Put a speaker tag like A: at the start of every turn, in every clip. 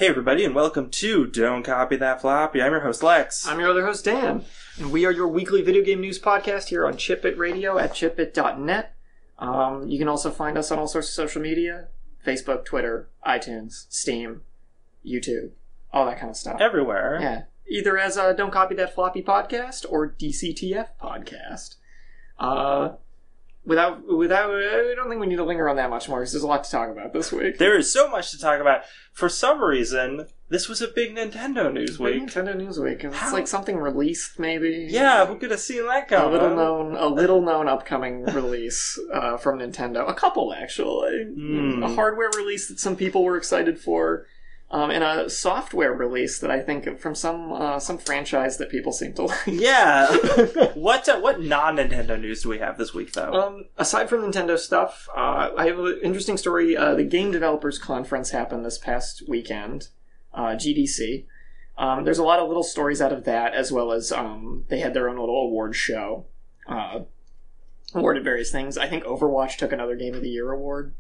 A: Hey everybody, and welcome to Don't Copy That Floppy. I'm your host Lex.
B: I'm your other host Dan, and we are your weekly video game news podcast here on Chipit Radio at chipit.net. You can also find us on all sorts of social media: Facebook, Twitter, iTunes, Steam, YouTube, all that kind of stuff.
A: Everywhere.
B: Yeah, either as a Don't Copy That Floppy podcast or DCTF podcast. I don't think we need to linger on that much more because there's a lot to talk about this week.
A: There is so much to talk about. For some reason, this was a big Nintendo news week.
B: Nintendo news week. It's like something released, maybe.
A: Yeah, who could have seen that coming?
B: A little known upcoming release from Nintendo. A couple, actually. A hardware release that some people were excited for. And a software release that I think from some franchise that people seem to like.
A: Yeah. What non-Nintendo news do we have this week, though?
B: Aside from Nintendo stuff, I have an interesting story. The Game Developers Conference happened this past weekend, GDC. There's a lot of little stories out of that, as well as they had their own little award show. Awarded various things. I think Overwatch took another Game of the Year award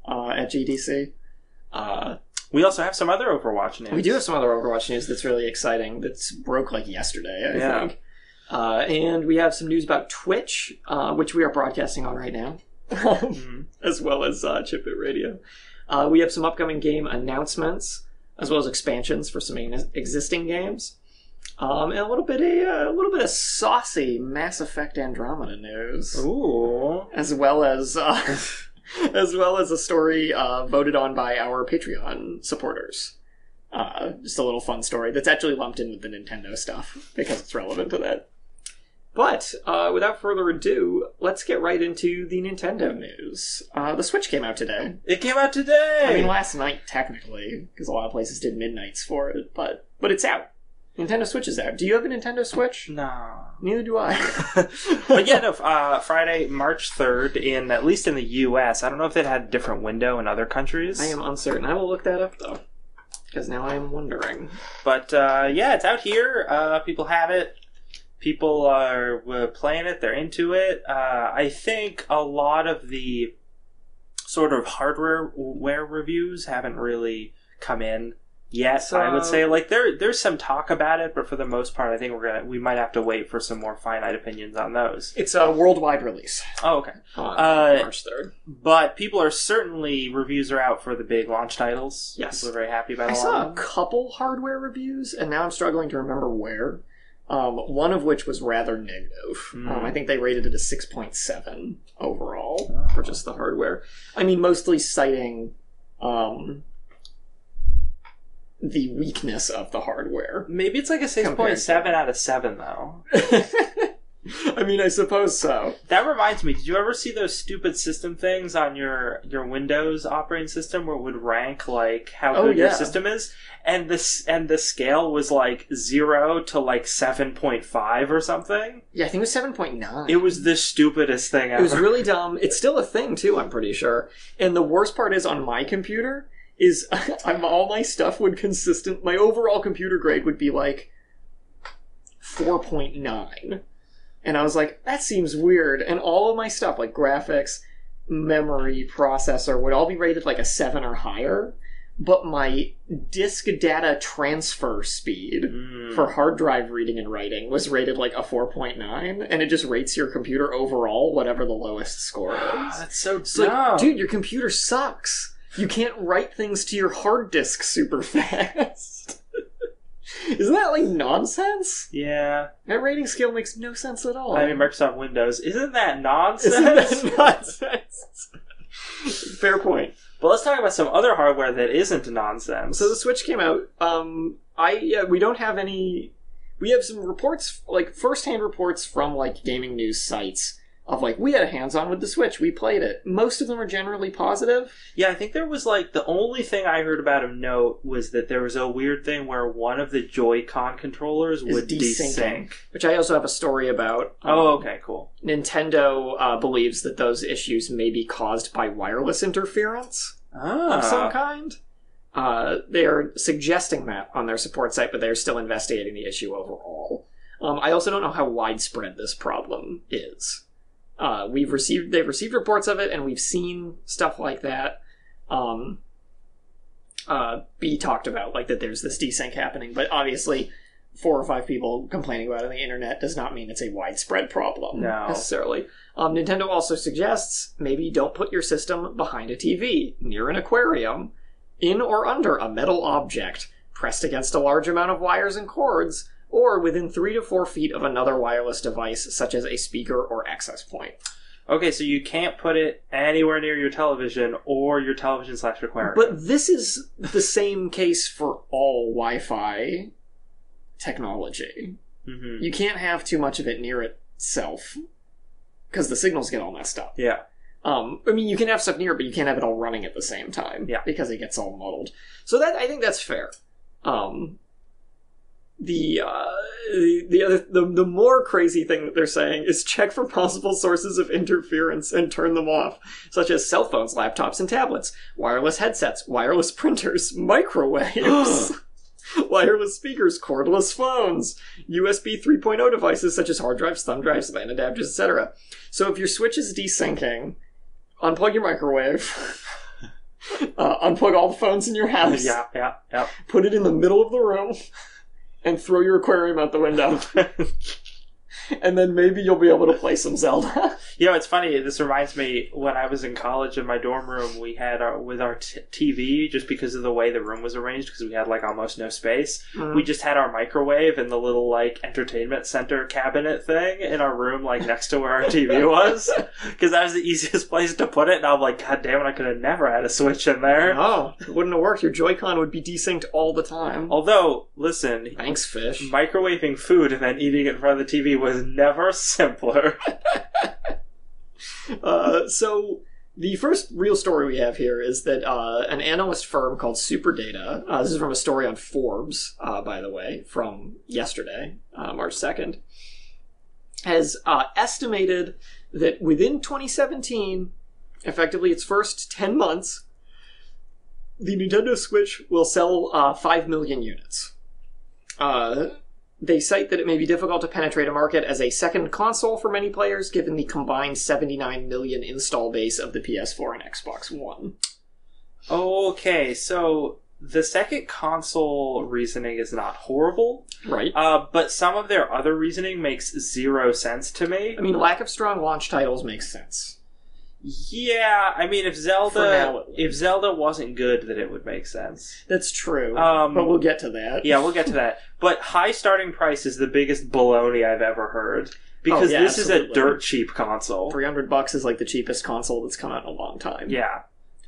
B: at GDC.
A: We also have some other Overwatch news.
B: We do have some other Overwatch news that's really exciting. That's broke like yesterday, I think. And we have some news about Twitch, which we are broadcasting on right now, as well as Chipit Radio. We have some upcoming game announcements, as well as expansions for some existing games, and a little bit of saucy Mass Effect Andromeda news.
A: Ooh,
B: as well as. As well as a story voted on by our Patreon supporters. Just a little fun story that's actually lumped in with the Nintendo stuff, because it's relevant to that. But, without further ado, let's get right into the Nintendo news. The Switch came out today.
A: It came out today!
B: I mean, last night, technically, because a lot of places did midnights for it, but it's out. Nintendo Switch is out. Do you have a Nintendo Switch?
A: No.
B: Neither do I.
A: But yeah, no, Friday, March 3rd, at least in the US. I don't know if it had a different window in other countries.
B: I am uncertain. I will look that up, though. Because now I am wondering.
A: But, yeah, it's out here. People have it. People are playing it. They're into it. I think a lot of the sort of hardware reviews haven't really come in yet. So, I would say, like, there's some talk about it, but for the most part, I think we might have to wait for some more finite opinions on those.
B: It's a worldwide release.
A: Oh, okay.
B: On March 3rd.
A: But reviews are out for the big launch titles.
B: Yes.
A: People are very happy about
B: I
A: a lot
B: saw
A: of
B: a
A: them.
B: couple hardware reviews, and now I'm struggling to remember where. One of which was rather negative. I think they rated it a 6.7 overall for just the hardware. I mean, mostly citing the weakness of the hardware.
A: Maybe it's like a 6.7 out of 7, though.
B: I mean, I suppose so.
A: That reminds me, did you ever see those stupid system things on your Windows operating system where it would rank, like, how good your system is? And the scale was, like, 0 to, like, 7.5 or something?
B: Yeah, I think it was 7.9.
A: It was the stupidest thing ever.
B: It was really dumb. It's still a thing, too, I'm pretty sure. And the worst part is, on my computer, is all my stuff would my overall computer grade would be, like, 4.9. And I was like, that seems weird. And all of my stuff, like graphics, memory, processor, would all be rated like a 7 or higher. But my disk data transfer speed for hard drive reading and writing was rated like a 4.9. And it just rates your computer overall, whatever the lowest score is.
A: That's so
B: It's
A: dumb.
B: like, dude, your computer sucks. You can't write things to your hard disk super fast. Isn't that, like, nonsense?
A: Yeah.
B: That rating scale makes no sense at all.
A: I mean, Microsoft Windows. Isn't that nonsense?
B: Isn't that nonsense? Fair point.
A: But let's talk about some other hardware that isn't nonsense.
B: So the Switch came out. We don't have any... We have some reports, like, first-hand reports from, like, gaming news sites of, like, we had a hands-on with the Switch, we played it. Most of them are generally positive.
A: Yeah, I think there was, like, the only thing I heard about of note was that there was a weird thing where one of the Joy-Con controllers would desync.
B: Which I also have a story about.
A: Okay, cool.
B: Nintendo believes that those issues may be caused by wireless interference of some kind. They are suggesting that on their support site, but they're still investigating the issue overall. I also don't know how widespread this problem is. They've received reports of it, and we've seen stuff like that. be talked about, like that there's this desync happening. But obviously, 4 or 5 people complaining about it on the internet does not mean it's a widespread problem necessarily. Nintendo also suggests maybe don't put your system behind a TV, near an aquarium, in or under a metal object, pressed against a large amount of wires and cords, or within 3 to 4 feet of another wireless device, such as a speaker or access point.
A: Okay, so you can't put it anywhere near your television or your television/aquarium.
B: But this is the same case for all Wi-Fi technology.
A: Mm-hmm.
B: You can't have too much of it near itself, because the signals get all messed up.
A: Yeah.
B: I mean, you can have stuff near it, but you can't have it all running at the same time.
A: Yeah.
B: Because it gets all muddled. So that I think that's fair. The more crazy thing that they're saying is check for possible sources of interference and turn them off, such as cell phones, laptops, and tablets, wireless headsets, wireless printers, microwaves, wireless speakers, cordless phones, USB 3.0 devices such as hard drives, thumb drives, LAN adapters, etc. So if your Switch is desyncing, unplug your microwave, unplug all the phones in your house,
A: yeah.
B: Put it in the middle of the room, and throw your aquarium out the window. And then maybe you'll be able to play some Zelda.
A: You know, it's funny. This reminds me, when I was in college in my dorm room, we had our TV, just because of the way the room was arranged, because we had, like, almost no space. Mm-hmm. We just had our microwave in the little, like, entertainment center cabinet thing in our room, like, next to where our TV was. Because that was the easiest place to put it. And I'm like, God damn it, I could have never had a Switch in there.
B: No, it wouldn't have worked. Your Joy-Con would be desynced all the time.
A: Although, listen.
B: Thanks, fish.
A: Microwaving food and then eating it in front of the TV was never simpler.
B: So the first real story we have here is that an analyst firm called Superdata, this is from a story on Forbes, by the way, from yesterday, March 2nd, has estimated that within 2017, effectively its first 10 months, the Nintendo Switch will sell 5 million units. They cite that it may be difficult to penetrate a market as a second console for many players, given the combined 79 million install base of the PS4 and Xbox One.
A: Okay, so the second console reasoning is not horrible.
B: Right.
A: But some of their other reasoning makes zero sense to me.
B: I mean, lack of strong launch titles makes sense.
A: Yeah, I mean, if Zelda wasn't good, then it would make sense.
B: That's true, but we'll get to that.
A: Yeah, we'll get to that. But high starting price is the biggest baloney I've ever heard. Because this is a dirt cheap console.
B: $300 is like the cheapest console that's come out in a long time.
A: Yeah.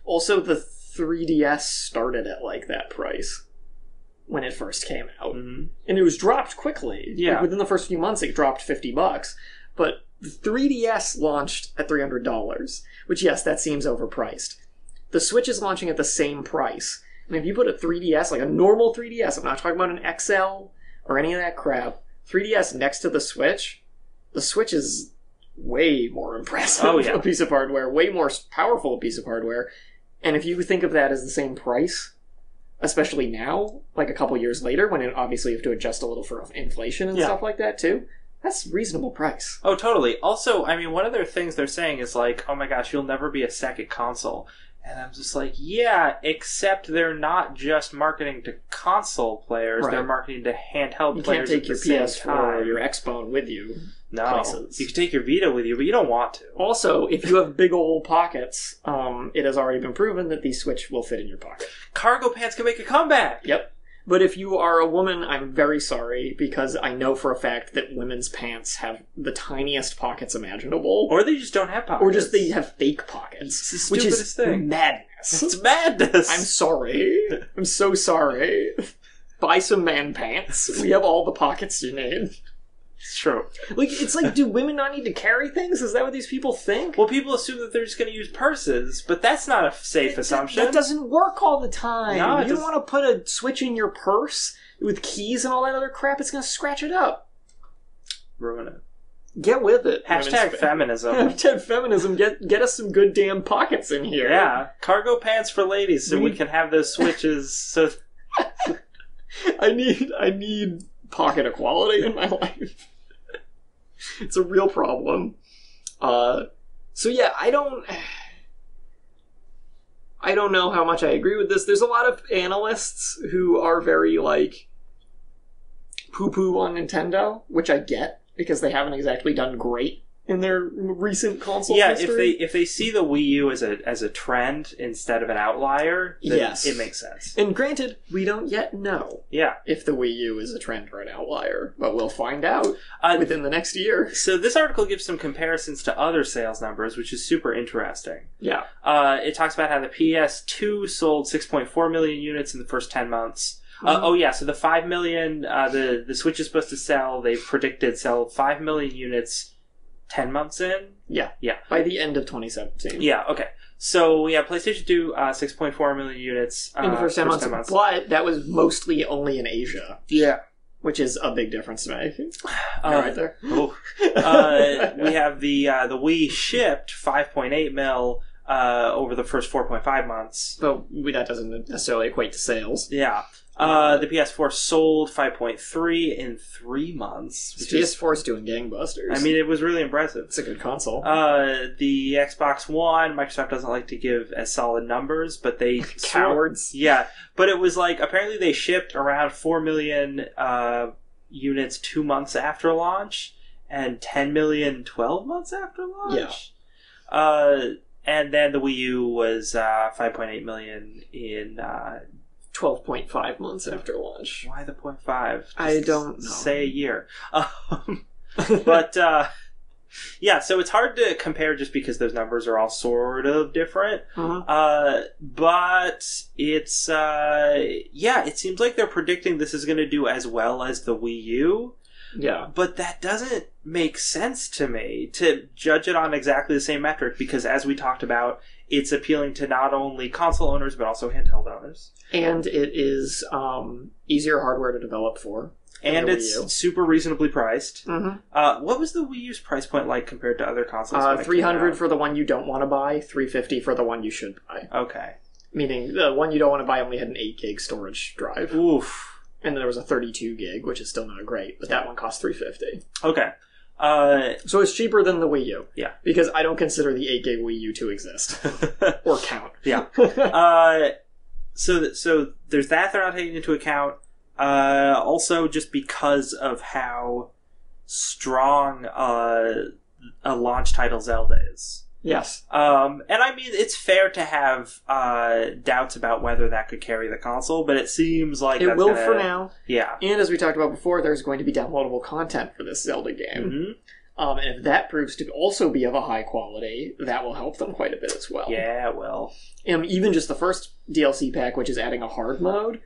B: Also, the 3DS started at like that price when it first came out. Mm-hmm. And it was dropped quickly.
A: Yeah.
B: Like, within the first few months, it dropped $50. But the 3DS launched at $300, which, yes, that seems overpriced. The Switch is launching at the same price. And if you put a 3DS, like a normal 3DS, I'm not talking about an XL or any of that crap, 3DS next to the Switch is way more impressive a piece of hardware, way more powerful a piece of hardware. And if you think of that as the same price, especially now, like a couple years later, when obviously you have to adjust a little for inflation and stuff like that too, that's a reasonable price.
A: Oh, totally. Also, I mean, one of their things they're saying is like, oh my gosh, you'll never be a second console. And I'm just like, yeah, except they're not just marketing to console players, they're marketing to handheld players at the same time. You can't take your PS4
B: or your Xbone with you.
A: No,
B: places.
A: You can take your Vita with you, but you don't want to.
B: Also, if you have big old pockets, it has already been proven that the Switch will fit in your pocket.
A: Cargo pants can make a comeback!
B: Yep. But if you are a woman, I'm very sorry, because I know for a fact that women's pants have the tiniest pockets imaginable.
A: Or they just don't have pockets.
B: Or just they have fake pockets.
A: It's the stupidest thing.
B: Madness.
A: It's madness!
B: I'm sorry. I'm so sorry. Buy some man pants. We have all the pockets you need.
A: It's true.
B: Like, it's like, do women not need to carry things? Is that what these people think?
A: Well, people assume that they're just going to use purses, but that's not a safe assumption.
B: That doesn't work all the time.
A: No,
B: you don't want to put a Switch in your purse with keys and all that other crap. It's going to scratch it up.
A: Ruin it.
B: Get with it.
A: Hashtag feminism.
B: Hashtag feminism. Get us some good damn pockets in here.
A: Yeah. Cargo pants for ladies so we can have those Switches. So
B: I need pocket equality in my life. It's a real problem. So yeah, I don't know how much I agree with this. There's a lot of analysts who are very, like, poo-poo on Nintendo, which I get, because they haven't exactly done great in their recent console history.
A: if they see the Wii U as a trend instead of an outlier, then it makes sense.
B: And granted, we don't yet know if the Wii U is a trend or an outlier, but we'll find out within the next year.
A: So this article gives some comparisons to other sales numbers, which is super interesting.
B: Yeah.
A: It talks about how the PS2 sold 6.4 million units in the first 10 months. So the 5 million, the Switch is supposed to sell, they predicted sell 5 million units 10 months in?
B: Yeah. By the end of 2017.
A: Yeah, okay. So, PlayStation 2, 6.4 million units.
B: In the first 10 months. But that was mostly only in Asia.
A: Yeah.
B: Which is a big difference to me. Right there.
A: We have the Wii shipped 5.8 mil over the first 4.5 months.
B: But that doesn't necessarily equate to sales.
A: Yeah. The PS4 sold 5.3 in 3 months.
B: PS4 is doing gangbusters.
A: I mean, it was really impressive.
B: It's a good console.
A: The Xbox One, Microsoft doesn't like to give as solid numbers, but they...
B: Cowards.
A: Yeah, but it was like, apparently they shipped around 4 million units 2 months after launch, and 10 million 12 months after launch. Yeah. And then the Wii U was 5.8 million in...
B: 12.5 months after launch.
A: Why the 0.5?
B: I don't know.
A: Say a year. But, so it's hard to compare just because those numbers are all sort of different. But it's, it seems like they're predicting this is going to do as well as the Wii U.
B: Yeah.
A: But that doesn't make sense to me to judge it on exactly the same metric because, as we talked about, it's appealing to not only console owners but also handheld owners.
B: And it is easier hardware to develop for.
A: And it's super reasonably priced. What was the Wii U's price point like compared to other consoles?
B: $300 for the one you don't want to buy, $350 for the one you should buy.
A: Okay.
B: Meaning the one you don't want to buy only had an 8 gig storage drive.
A: Oof.
B: And then there was a 32 gig, which is still not great, but that one cost $350.
A: Okay.
B: So it's cheaper than the Wii U.
A: Yeah.
B: Because I don't consider the 8 gig Wii U to exist. Or count.
A: Yeah. So there's that they're not taking into account. Also, just because of how strong a launch title Zelda is.
B: Yes.
A: And I mean, it's fair to have doubts about whether that could carry the console, but it seems like
B: it will for now.
A: Yeah.
B: And as we talked about before, there's going to be downloadable content for this Zelda game. And if that proves to also be of a high quality, that will help them quite a bit as well.
A: Yeah, it will.
B: Even just the first DLC pack, which is adding a hard mode,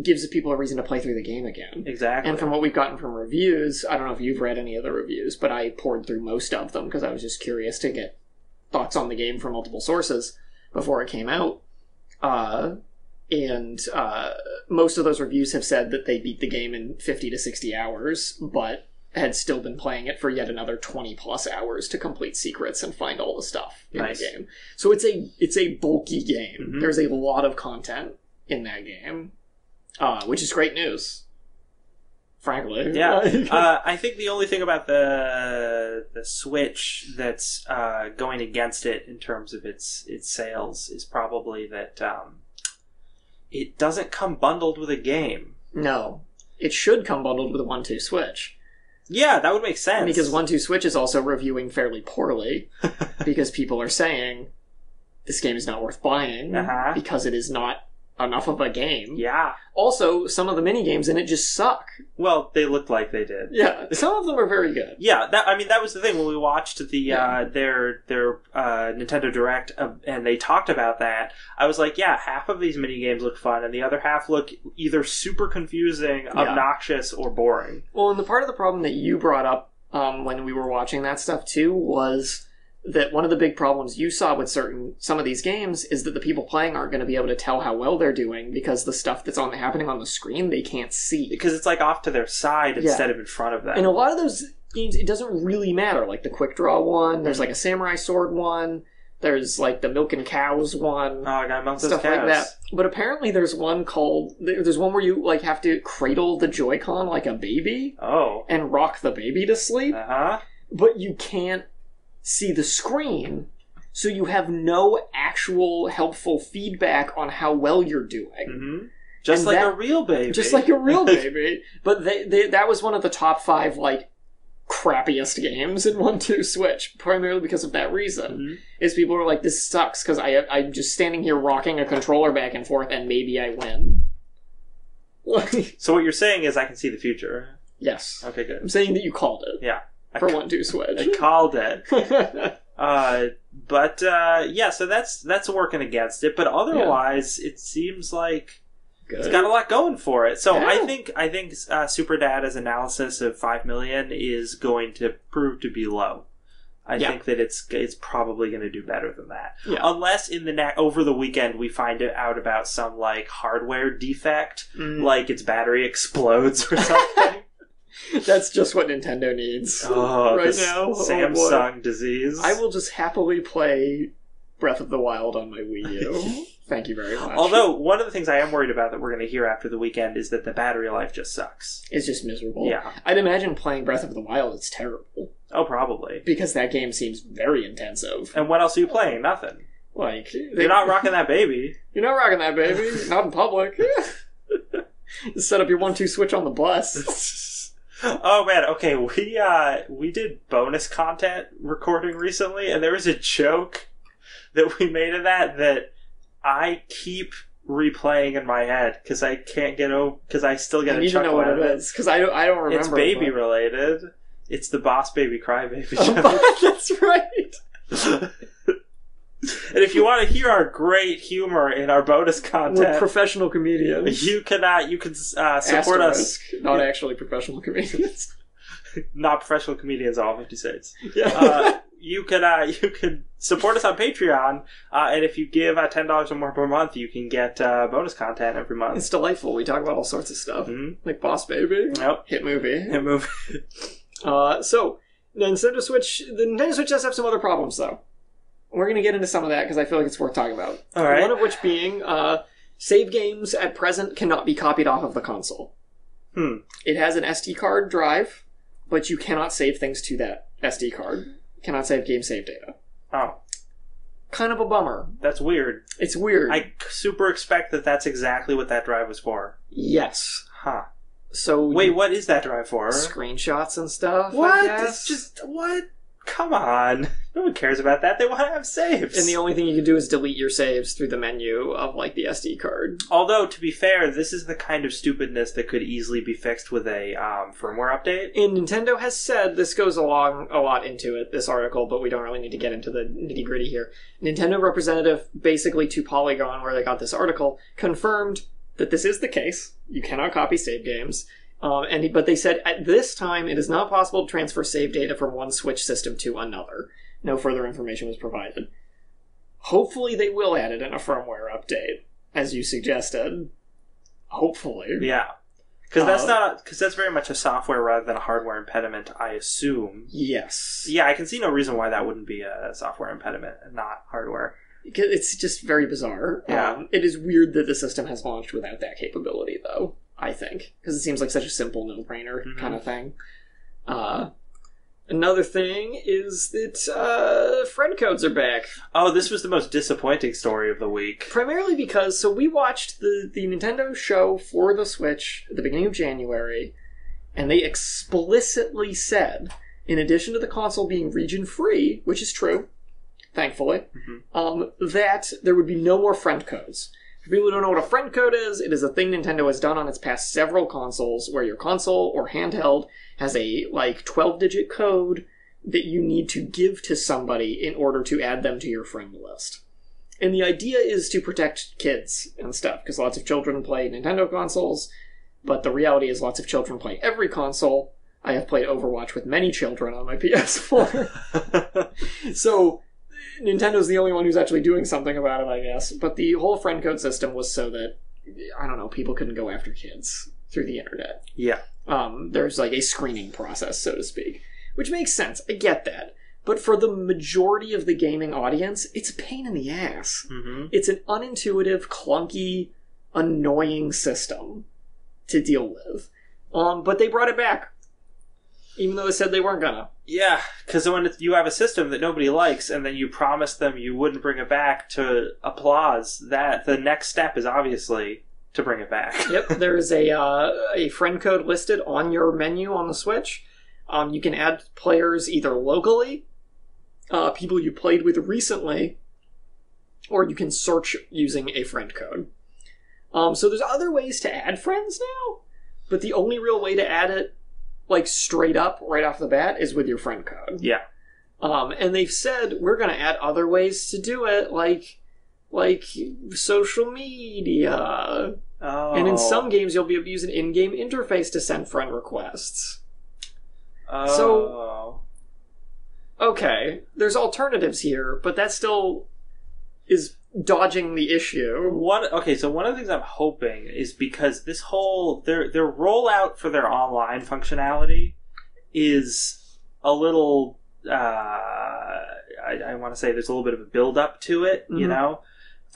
B: gives people a reason to play through the game again.
A: Exactly.
B: And from what we've gotten from reviews, I don't know if you've read any of the reviews, but I poured through most of them because I was just curious to get thoughts on the game from multiple sources before it came out. And most of those reviews have said that they beat the game in 50 to 60 hours, but had still been playing it for yet another 20 plus hours to complete secrets and find all the stuff in the game. So it's a bulky game. There's a lot of content in that game, which is great news. Frankly.
A: Yeah. I think the only thing about the Switch that's going against it in terms of its sales is probably that it doesn't come bundled with a game.
B: No. It should come bundled with a 1-2 Switch.
A: Yeah, that would make sense.
B: Because 1-2 Switch is also reviewing fairly poorly because people are saying this game is not worth buying because it is not enough of a game.
A: Yeah.
B: Also, some of the mini games in it just suck.
A: Well, they looked like they did.
B: Yeah, some of them are very good.
A: Yeah, that was the thing when we watched the their Nintendo Direct and they talked about that. I was like, yeah, half of these mini games look fun, and the other half look either super confusing, obnoxious, or boring.
B: Well, and the part of the problem that you brought up when we were watching that stuff too was that one of the big problems you saw with some of these games is that the people playing aren't going to be able to tell how well they're doing because the stuff that's happening on the screen they can't see.
A: Because it's like off to their side instead of in front of them.
B: And a lot of those games, it doesn't really matter. Like the Quick Draw one, there's like a Samurai Sword one, there's like the Milk and Cows one.
A: Oh, I gotta milk those
B: stuff
A: cows.
B: Like that. But apparently there's one where you like have to cradle the Joy-Con like a baby.
A: Oh.
B: And rock the baby to sleep.
A: Uh-huh.
B: But you can't see the screen so you have no actual helpful feedback on how well you're doing.
A: Mm-hmm. Just like a real baby.
B: Just like a real baby. But that was one of the top 5, like, crappiest games in 1-2 Switch, primarily because of that reason.
A: Mm-hmm.
B: Is people are like, this sucks, because I'm just standing here rocking a controller back and forth, and maybe I win.
A: So what you're saying is I can see the future.
B: Yes.
A: Okay, good.
B: I'm saying that you called it.
A: Yeah.
B: For 1-2 Switch.
A: I called it. So that's working against it. But otherwise, it seems like it's got a lot going for it. So I think Superdata's analysis of 5 million is going to prove to be low. I think that it's probably going to do better than that, unless over the weekend we find out about some like hardware defect, like its battery explodes or something.
B: That's just what Nintendo needs right now.
A: Samsung disease.
B: I will just happily play Breath of the Wild on my Wii U. Thank you very much.
A: Although, one of the things I am worried about that we're going to hear after the weekend is that the battery life just sucks.
B: It's just miserable.
A: Yeah.
B: I'd imagine playing Breath of the Wild is terrible.
A: Oh, probably.
B: Because that game seems very intensive.
A: And what else are you playing? Nothing.
B: Like...
A: You're not rocking that baby.
B: You're not rocking that baby. Not in public. Just set up your 1-2 Switch on the bus.
A: Oh man, okay, we did bonus content recording recently, and there was a joke that we made of that I keep replaying in my head because I can't get over because I still get a chuckle out of it.
B: Because I don't remember.
A: It's baby related. It's the Boss Baby Crybaby joke.
B: Oh, that's right.
A: And if you want to hear our great humor in our bonus content,
B: we're professional comedians.
A: You can support us.
B: Not actually professional comedians.
A: Not professional comedians, all 50 states.
B: Yeah.
A: You can support us on Patreon, and if you give $10 or more per month, you can get bonus content every month.
B: It's delightful. We talk about all sorts of stuff, like Boss Baby, Hit Movie. So the Nintendo Switch does have some other problems, though. We're going to get into some of that because I feel like it's worth talking about.
A: All right.
B: One of which being save games at present cannot be copied off of the console. It has an SD card drive, but you cannot save things to that SD card. You cannot save game save data.
A: Oh.
B: Kind of a bummer.
A: That's weird.
B: It's weird.
A: I super expect that that's exactly what that drive was for.
B: Yes.
A: Huh.
B: So
A: wait, what is that drive for?
B: Screenshots and stuff.
A: What? It's just what? Come on. No one cares about that. They want to have saves.
B: And the only thing you can do is delete your saves through the menu of, like, the SD card.
A: Although, to be fair, this is the kind of stupidness that could easily be fixed with a firmware update.
B: And Nintendo has said, this goes along a lot into it, this article, but we don't really need to get into the nitty-gritty here. Nintendo representative, basically to Polygon, where they got this article, confirmed that this is the case. You cannot copy save games. But they said, at this time, it is not possible to transfer save data from one Switch system to another. No further information was provided. Hopefully they will add it in a firmware update, as you suggested. Hopefully.
A: Yeah. Because that's very much a software rather than a hardware impediment, I assume.
B: Yes.
A: Yeah, I can see no reason why that wouldn't be a software impediment and not hardware.
B: It's just very bizarre.
A: Yeah.
B: It is weird that the system has launched without that capability, though, I think. Because it seems like such a simple no-brainer kind of thing. Another thing is that friend codes are back.
A: Oh, this was the most disappointing story of the week.
B: Primarily because, so we watched the Nintendo show for the Switch at the beginning of January, and they explicitly said, in addition to the console being region-free, which is true, thankfully, that there would be no more friend codes. For people who don't know what a friend code is, it is a thing Nintendo has done on its past several consoles, where your console or handheld has a, 12-digit code that you need to give to somebody in order to add them to your friend list. And the idea is to protect kids and stuff, because lots of children play Nintendo consoles, but the reality is lots of children play every console. I have played Overwatch with many children on my PS4. So Nintendo's the only one who's actually doing something about it, I guess. But the whole friend code system was so that, I don't know, people couldn't go after kids through the internet.
A: Yeah.
B: There's a screening process, so to speak. Which makes sense. I get that. But for the majority of the gaming audience, it's a pain in the ass. It's an unintuitive, clunky, annoying system to deal with. But they brought it back. even though they said they weren't gonna.
A: Yeah, because when you have a system that nobody likes, and then you promise them you wouldn't bring it back to applause, that the next step is obviously to bring it back.
B: Yep, there is a friend code listed on your menu on the Switch. You can add players either locally, people you played with recently, or you can search using a friend code. So there's other ways to add friends now, but the only real way to add it, like, straight up, right off the bat, is with your friend code.
A: Yeah.
B: And they've said, we're going to add other ways to do it, like social media.
A: Oh.
B: And in some games, you'll be able to use an in-game interface to send friend requests.
A: Oh.
B: So, okay, there's alternatives here, but that still is dodging the issue.
A: So one of the things I'm hoping is because this whole their rollout for their online functionality is a little I want to say there's a little bit of a build up to it, you know.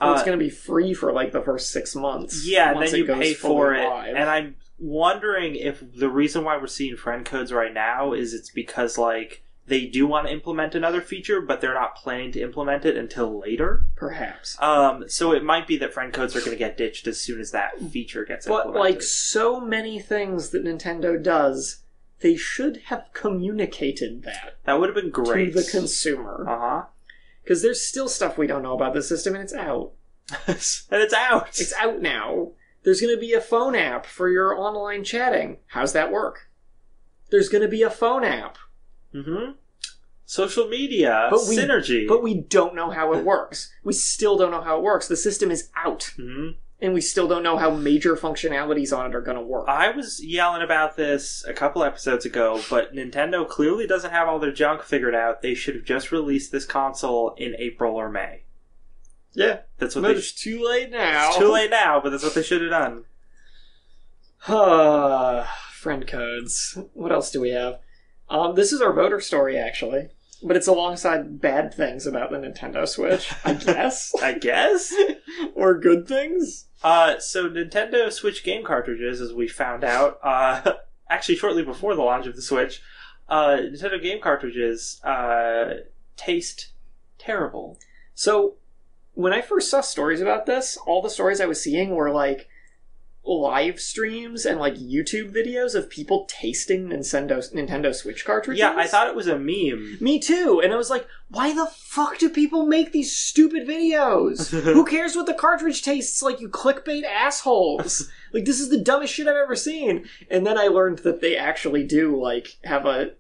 B: Well, it's going to be free for like the first 6 months.
A: Yeah, and then you pay for it.
B: Live.
A: And I'm wondering if the reason why we're seeing friend codes right now is it's because like they do want to implement another feature, but they're not planning to implement it until later.
B: Perhaps.
A: So it might be that friend codes are going to get ditched as soon as that feature gets implemented.
B: But like so many things that Nintendo does, they should have communicated that.
A: That would have been great.
B: To the consumer.
A: Uh-huh.
B: Because there's still stuff we don't know about the system, and it's out.
A: And it's out.
B: It's out now. There's going to be a phone app for your online chatting. How's that work? There's going to be a phone app.
A: Mm-hmm. Social media. Synergy.
B: But we don't know how it works. We still don't know how it works. The system is out.
A: Mm-hmm.
B: And we still don't know how major functionalities on it are going to work.
A: I was yelling about this a couple episodes ago, but Nintendo clearly doesn't have all their junk figured out. They should have just released this console in April or May.
B: Yeah.
A: That's what
B: it's too late now.
A: It's too late now, but that's what they should have done.
B: Friend codes. What else do we have? This is our voter story, actually. But it's alongside bad things about the Nintendo Switch, I guess.
A: I guess?
B: Or good things?
A: So Nintendo Switch game cartridges, as we found out, actually shortly before the launch of the Switch, Nintendo game cartridges taste terrible.
B: So, when I first saw stories about this, all the stories I was seeing were like live streams and like YouTube videos of people tasting Nintendo Switch cartridges.
A: Yeah, I thought it was a meme.
B: Me too. And I was like, why the fuck do people make these stupid videos? Who cares what the cartridge tastes like, you clickbait assholes? Like, this is the dumbest shit I've ever seen. And then I learned that they actually do like have a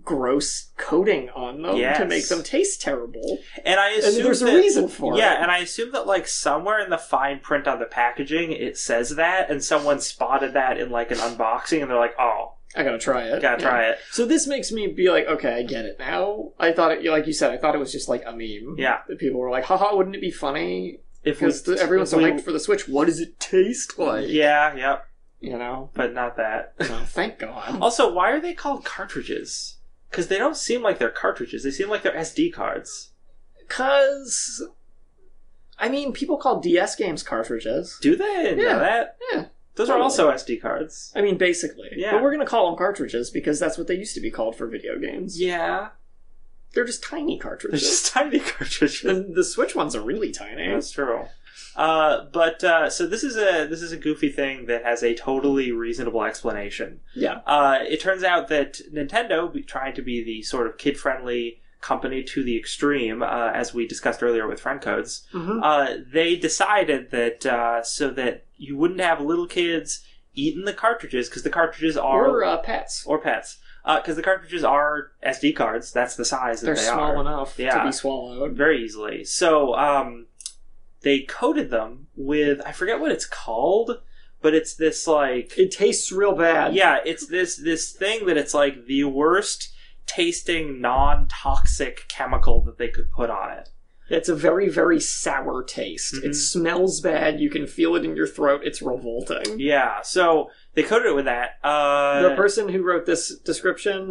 B: gross coating on them to make them taste terrible.
A: And I assume
B: there's a reason for it.
A: Yeah, and I assume that like somewhere in the fine print on the packaging it says that, and someone spotted that in like an unboxing and they're like, oh,
B: I gotta try it.
A: Try it.
B: So this makes me be like, okay, I get it now. I thought it, like you said, I thought it was just like a meme.
A: Yeah.
B: That people were like, haha, wouldn't it be funny?
A: If
B: everyone's so hyped for the Switch, what does it taste like?
A: Yeah, yep.
B: You know?
A: But not that.
B: No, thank God.
A: Also, why are they called cartridges? Because they don't seem like they're cartridges. They seem like they're SD cards.
B: Because, I mean, people call DS games cartridges.
A: Do they? I didn't know that.
B: Yeah.
A: Those are also SD cards.
B: I mean, basically.
A: Yeah.
B: But we're going to call them cartridges because that's what they used to be called for video games.
A: Yeah.
B: They're just tiny cartridges.
A: They're just tiny cartridges.
B: The Switch ones are really tiny.
A: That's true. So this is a goofy thing that has a totally reasonable explanation.
B: Yeah.
A: It turns out that Nintendo, trying to be the sort of kid-friendly company to the extreme, as we discussed earlier with friend codes, they decided that so that you wouldn't have little kids eating the cartridges, because the cartridges are...
B: Or pets.
A: Or pets. Because the cartridges are SD cards. That's the size that they are.
B: They're small enough to be swallowed.
A: Very easily. So, they coated them with, I forget what it's called, but it's this like...
B: It tastes real bad.
A: Yeah, it's this thing that it's like the worst tasting non-toxic chemical that they could put on it.
B: It's a very, very sour taste.
A: Mm-hmm.
B: It smells bad. You can feel it in your throat. It's revolting.
A: Yeah, so they coated it with that.
B: The person who wrote this description,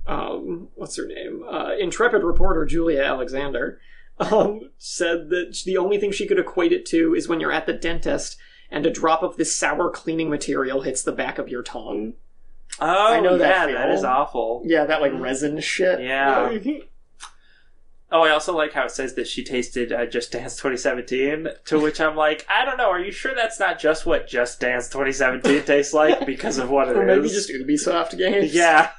B: what's her name? Intrepid reporter Julia Alexander, said that the only thing she could equate it to is when you're at the dentist and a drop of this sour cleaning material hits the back of your tongue.
A: Oh,
B: I know
A: yeah,
B: that
A: that is awful.
B: Yeah, that like resin shit.
A: Yeah. Oh, I also like how it says that she tasted Just Dance 2017, to which I'm like, I don't know, are you sure that's not just what Just Dance 2017 tastes like because of what it is?
B: Or maybe just Ubisoft games.
A: Yeah.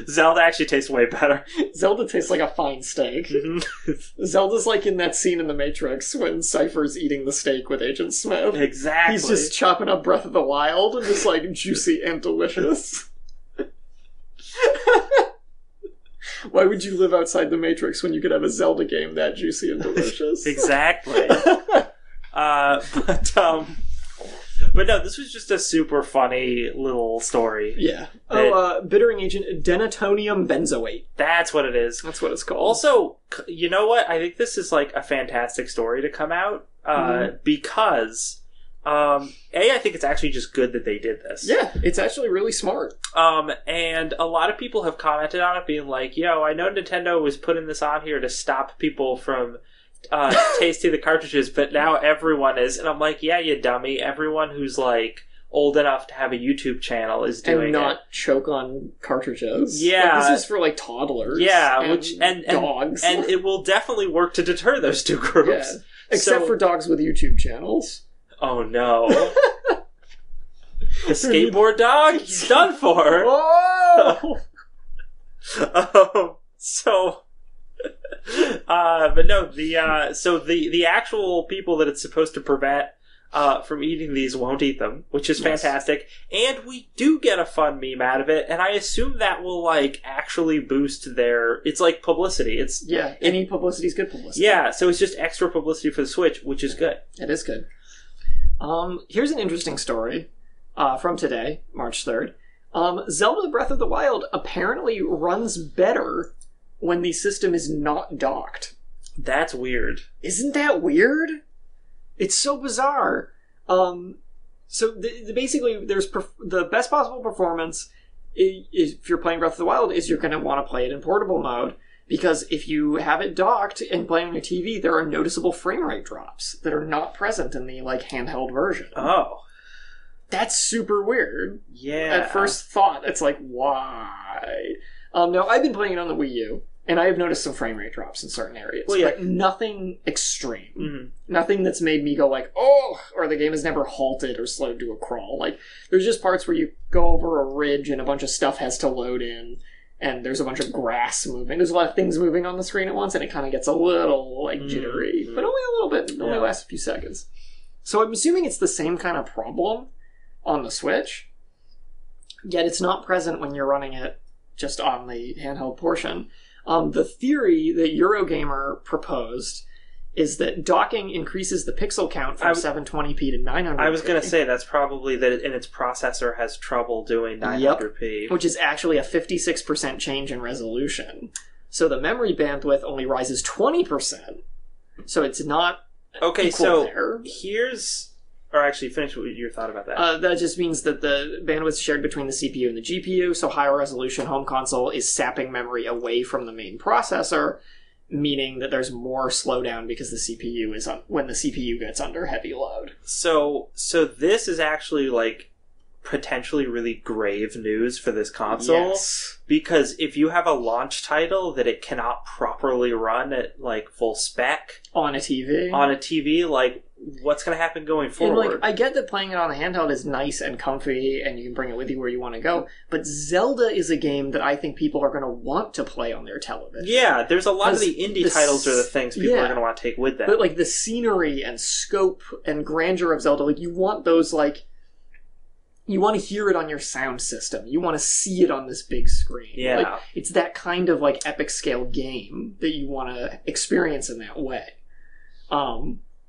A: Zelda actually tastes way better.
B: Zelda tastes like a fine steak.
A: Mm-hmm.
B: Zelda's like in that scene in The Matrix when Cypher's eating the steak with Agent Smith.
A: Exactly.
B: He's just chopping up Breath of the Wild and just like juicy and delicious. Why would you live outside The Matrix when you could have a Zelda game that juicy and delicious?
A: Exactly. But no, this was just a super funny little story.
B: Yeah. Bittering agent denatonium benzoate.
A: That's what it is.
B: That's what it's called.
A: Also, you know what? I think this is like a fantastic story to come out because, I think it's actually just good that they did this.
B: Yeah, it's actually really smart.
A: And a lot of people have commented on it being like, yo, I know Nintendo was putting this on here to stop people from tasting the cartridges, but now everyone is. And I'm like, yeah, you dummy. Everyone who's like old enough to have a YouTube channel is doing
B: and not choke on cartridges.
A: Yeah.
B: Like, this is for like toddlers.
A: Yeah,
B: and dogs.
A: And it will definitely work to deter those two groups.
B: Yeah. Except for dogs with YouTube channels.
A: Oh no. The skateboard dog? He's done for.
B: Oh!
A: But no, the actual people that it's supposed to prevent from eating these won't eat them, which is fantastic. And we do get a fun meme out of it, and I assume that will like actually boost their. It's like publicity.
B: Any publicity is good publicity.
A: Yeah, so it's just extra publicity for the Switch, which is good.
B: It is good. Here's an interesting story from today, March 3rd. Zelda Breath of the Wild apparently runs better when the system is not docked.
A: That's weird.
B: Isn't that weird? It's so bizarre. Basically, there's the best possible performance if you're playing Breath of the Wild is you're going to want to play it in portable mode, because if you have it docked and playing on your TV, there are noticeable frame rate drops that are not present in the like handheld version.
A: Oh.
B: That's super weird.
A: Yeah.
B: At first thought, it's like, why? No, I've been playing it on the Wii U, and I have noticed some frame rate drops in certain areas.
A: Well, yeah.
B: But nothing extreme.
A: Mm-hmm.
B: Nothing that's made me go like, oh, or the game has never halted or slowed to a crawl. Like, there's just parts where you go over a ridge and a bunch of stuff has to load in, and there's a bunch of grass moving. There's a lot of things moving on the screen at once, and it kind of gets a little, like, jittery. But only a little bit. It only lasts a few seconds. So I'm assuming it's the same kind of problem on the Switch, yet it's not present when you're running it just on the handheld portion. The theory that Eurogamer proposed is that docking increases the pixel count from 720p to 900p.
A: I was going to say that's probably that in its processor has trouble doing 900p.
B: Which is actually a 56% change in resolution. So the memory bandwidth only rises 20%. So it's not equal there.
A: Here's... Or actually, finish what your thought about that.
B: That just means that the bandwidth shared between the CPU and the GPU, so higher resolution home console is sapping memory away from the main processor, meaning that there's more slowdown because the CPU is when the CPU gets under heavy load.
A: So this is actually like potentially really grave news for this console.
B: Yes.
A: Because if you have a launch title that it cannot properly run at like full spec
B: on a TV,
A: like what's going to happen going forward?
B: And like, I get that playing it on the handheld is nice and comfy and you can bring it with you where you want to go, but Zelda is a game that I think people are going to want to play on their television.
A: Yeah, there's a lot of the indie titles are the things people are going to want to take with them.
B: But like the scenery and scope and grandeur of Zelda, like you want those like... You want to hear it on your sound system. You want to see it on this big screen.
A: Yeah.
B: Like, it's that kind of like epic scale game that you want to experience in that way.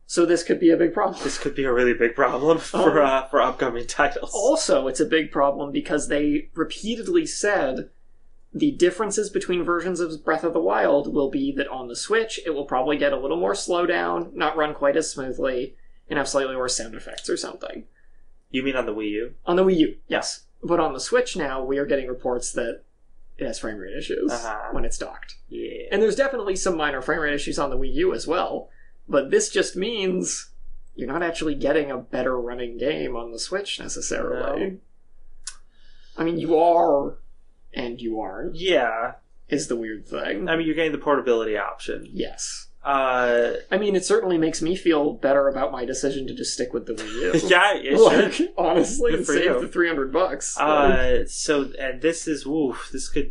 B: So this could be a big problem.
A: This could be a really big problem for upcoming titles.
B: Also, it's a big problem because they repeatedly said the differences between versions of Breath of the Wild will be that on the Switch, it will probably get a little more slowdown, not run quite as smoothly, and have slightly worse sound effects or something.
A: You mean on the Wii U?
B: On the Wii U, yes. But on the Switch now, we are getting reports that it has frame rate issues when it's docked.
A: Yeah.
B: And there's definitely some minor frame rate issues on the Wii U as well. But this just means you're not actually getting a better running game on the Switch necessarily. I mean, you are, and you aren't.
A: Yeah.
B: Is the weird thing.
A: I mean, you're getting the portability option.
B: Yes.
A: I
B: mean, it certainly makes me feel better about my decision to just stick with the Wii U.
A: Yeah, it should.
B: Honestly,
A: Good
B: and
A: for
B: save
A: you.
B: the $300.
A: And this is,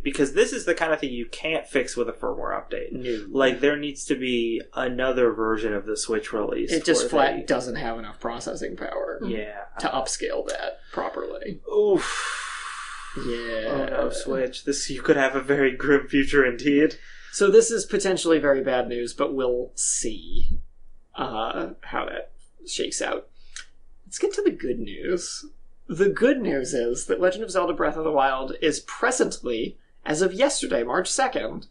A: because this is the kind of thing you can't fix with a firmware update.
B: No.
A: Like, there needs to be another version of the Switch release.
B: It just flat doesn't have enough processing power.
A: Yeah.
B: To upscale that properly.
A: Oof.
B: Yeah.
A: Oh no, Switch. You could have a very grim future indeed.
B: So this is potentially very bad news, but we'll see how that shakes out. Let's get to the good news. The good news is that Legend of Zelda Breath of the Wild is presently, as of yesterday, March 2nd,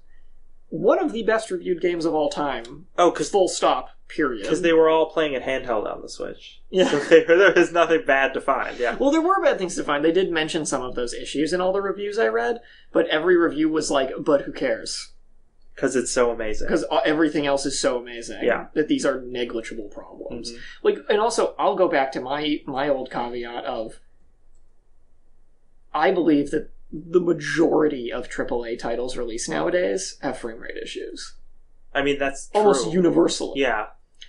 B: one of the best reviewed games of all time.
A: Oh, because
B: full stop, period.
A: Because they were all playing it handheld on the Switch.
B: Yeah.
A: So there is nothing bad to find, yeah.
B: Well, there were bad things to find. They did mention some of those issues in all the reviews I read, but every review was like, but who cares?
A: Because it's so amazing.
B: Because everything else is so amazing.
A: Yeah.
B: That these are negligible problems.
A: Mm-hmm.
B: Like, and also, I'll go back to my old caveat of, I believe that the majority of AAA titles released nowadays have frame rate issues.
A: I mean, that's true.
B: Almost universally.
A: Yeah.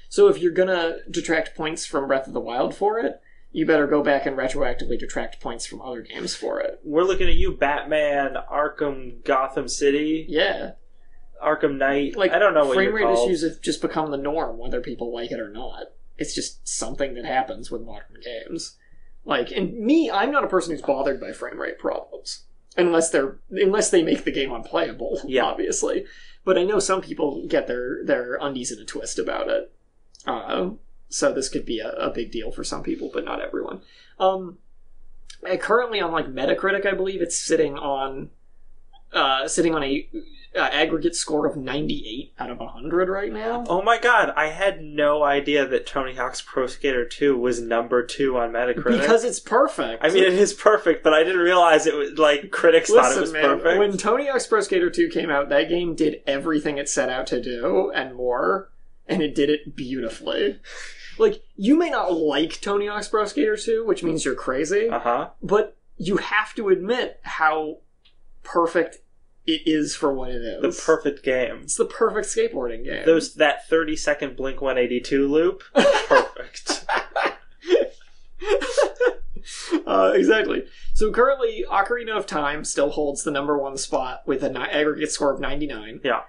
B: So if you're gonna detract points from Breath of the Wild for it, you better go back and retroactively detract points from other games for it.
A: We're looking at you, Batman, Arkham, Gotham City.
B: Yeah.
A: Arkham Knight.
B: Like,
A: I don't know what
B: frame
A: you're
B: rate
A: called.
B: issues have just become the norm, whether people like it or not. It's just something that happens with modern games. Like, and me, I'm not a person who's bothered by frame rate problems. Unless they make the game unplayable,
A: yeah.
B: Obviously. But I know some people get their undies in a twist about it. So this could be a big deal for some people, but not everyone. Currently on like Metacritic, I believe it's sitting on a aggregate score of 98 out of 100 right now.
A: Oh my god, I had no idea that Tony Hawk's Pro Skater 2 was number 2 on Metacritic.
B: Because it's perfect.
A: I mean, it is perfect, but I didn't realize it was, like, critics thought it was perfect.
B: When Tony Hawk's Pro Skater 2 came out, that game did everything it set out to do, and more, and it did it beautifully. Like, you may not like Tony Hawk's Pro Skater 2, which means you're crazy, but you have to admit how perfect it is for what it is.
A: The perfect game.
B: It's the perfect skateboarding game.
A: That 30-second Blink-182 loop, perfect.
B: Exactly. So currently, Ocarina of Time still holds the number 1 spot with an aggregate score of 99.
A: Yeah.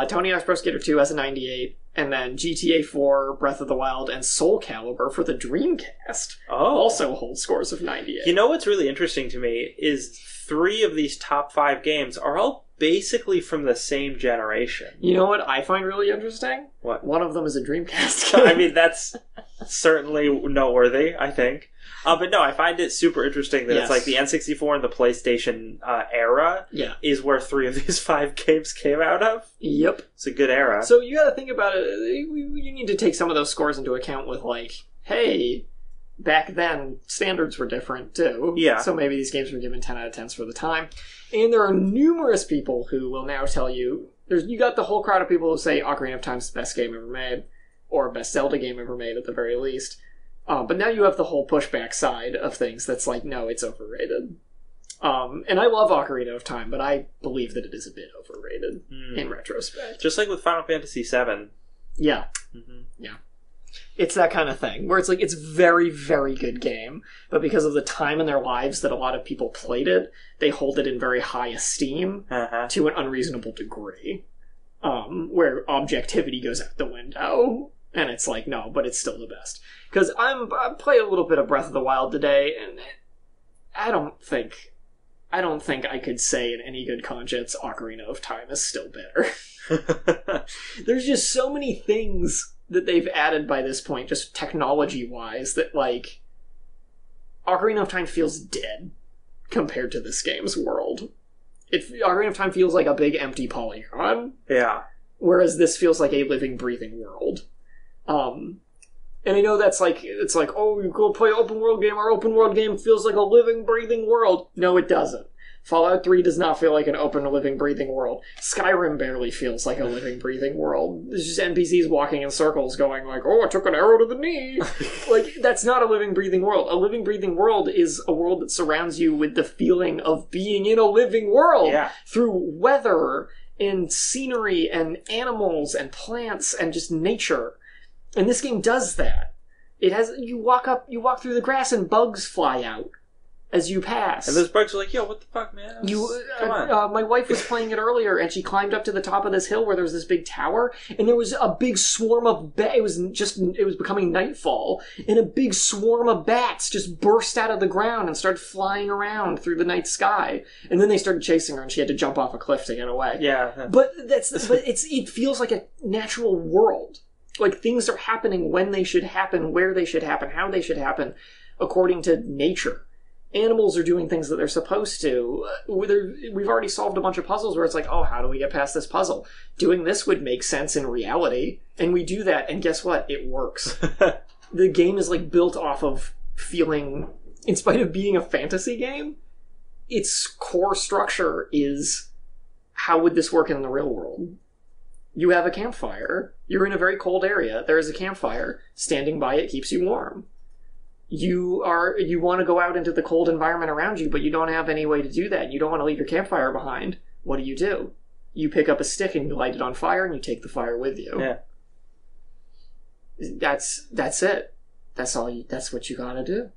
B: Tony Hawk's Pro Skater 2 has a 98, and then GTA 4, Breath of the Wild, and Soul Calibur for the Dreamcast also hold scores of 98.
A: You know what's really interesting to me is 3 of these top 5 games are all basically from the same generation.
B: You know what I find really interesting?
A: What?
B: One of them is a Dreamcast game.
A: I mean, that's certainly noteworthy, I think. But no, I find it super interesting that it's like the N64 and the PlayStation era is where 3 of these 5 games came out of.
B: Yep.
A: It's a good era.
B: So you gotta think about it. You need to take some of those scores into account with, like, hey, back then, standards were different, too.
A: Yeah.
B: So maybe these games were given 10 out of 10s for the time. And there are numerous people who will now tell you, you got the whole crowd of people who say Ocarina of Time's the best game ever made, or best Zelda game ever made at the very least. But now you have the whole pushback side of things that's like, no, it's overrated. And I love Ocarina of Time, but I believe that it is a bit overrated in retrospect.
A: Just like with Final Fantasy VII.
B: Yeah. Mm-hmm. Yeah. It's that kind of thing, where it's like, it's very, very good game, but because of the time in their lives that a lot of people played it, they hold it in very high esteem to an unreasonable degree, where objectivity goes out the window, and it's like, no, but it's still the best. Because I played a little bit of Breath of the Wild today, and I don't think I could say in any good conscience Ocarina of Time is still better. There's just so many things that they've added by this point, just technology-wise, that, like, Ocarina of Time feels dead compared to this game's world. Ocarina of Time feels like a big empty polygon.
A: Yeah.
B: Whereas this feels like a living, breathing world. And I know that's like, it's like, oh, you go play open world game, our open world game feels like a living, breathing world. No, it doesn't. Fallout 3 does not feel like an open, living, breathing world. Skyrim barely feels like a living, breathing world. There's just NPCs walking in circles going like, oh, I took an arrow to the knee. Like, that's not a living, breathing world. A living, breathing world is a world that surrounds you with the feeling of being in a living world through weather and scenery and animals and plants and just nature. And this game does that. It has, you walk through the grass and bugs fly out as you pass.
A: And those bugs are like, yo, what the fuck, man?
B: Come on. My wife was playing it earlier, and she climbed up to the top of this hill where there was this big tower, and there was a big swarm of it was becoming nightfall, and a big swarm of bats just burst out of the ground and started flying around through the night sky. And then they started chasing her, and she had to jump off a cliff to get away.
A: Yeah.
B: But it feels like a natural world. Like, things are happening when they should happen, where they should happen, how they should happen, according to nature. Animals are doing things that they're supposed to. We've already solved a bunch of puzzles where it's like, oh, how do we get past this puzzle? Doing this would make sense in reality. And we do that, and guess what? It works. The game is like built off of feeling, in spite of being a fantasy game, its core structure is, how would this work in the real world? You have a campfire. You're in a very cold area. There is a campfire. Standing by it keeps you warm. You want to go out into the cold environment around you, but you don't have any way to do that. You don't want to leave your campfire behind. What do? You pick up a stick and you light it on fire and you take the fire with you.
A: Yeah.
B: That's it. That's what you gotta do.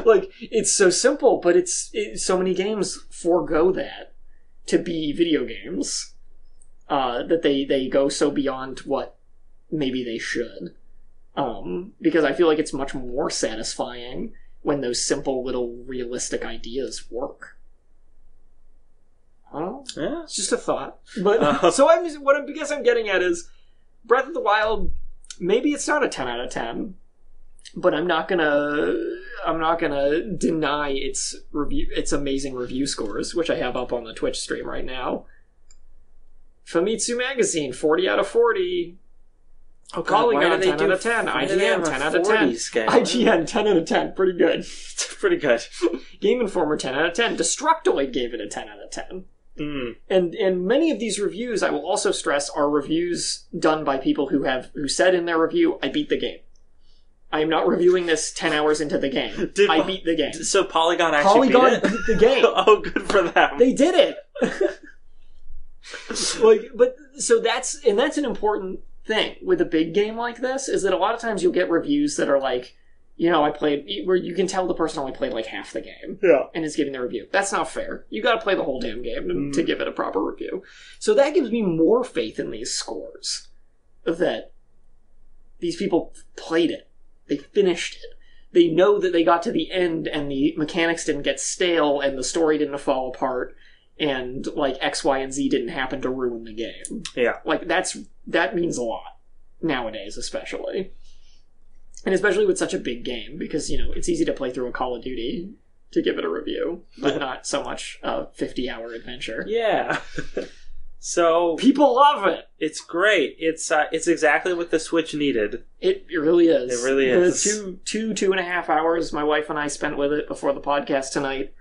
B: Like, it's so simple, but so many games forego that to be video games. That they go so beyond what maybe they should. Because I feel like it's much more satisfying when those simple little realistic ideas work. I don't know.
A: Yeah.
B: It's just a thought. But so what I guess I'm getting at is Breath of the Wild, maybe it's not a 10 out of 10, but I'm not gonna deny its amazing review scores, which I have up on the Twitch stream right now. Famitsu Magazine, 40 out of 40.
A: Oh, God,
B: Polygon, 10 out of 10. IGN, 10 out of 10.
A: Scale?
B: IGN, 10 out of 10. Pretty good.
A: Pretty good.
B: Game Informer, 10 out of 10. Destructoid gave it a 10 out of 10. And many of these reviews, I will also stress, are reviews done by people who said in their review, I beat the game. I am not reviewing this 10 hours into the game. I beat the game.
A: So Polygon actually beat
B: the game.
A: Oh, good for them.
B: They did it. That's an important thing with a big game like this, is that a lot of times you'll get reviews that are like, I played, where you can tell the person only played like half the game.
A: Yeah.
B: And is giving the review. That's not fair. You gotta play the whole damn game to give it a proper review. So that gives me more faith in these scores. That these people played it. They finished it. They know that they got to the end and the mechanics didn't get stale and the story didn't fall apart. And, like, X, Y, and Z didn't happen to ruin the game.
A: Yeah.
B: Like, that means a lot. Nowadays, especially. And especially with such a big game, because, it's easy to play through a Call of Duty to give it a review, but not so much a 50-hour adventure.
A: Yeah. So...
B: people love it!
A: It's great. It's exactly what the Switch needed.
B: It really is.
A: It really is.
B: The 2.5 hours my wife and I spent with it before the podcast tonight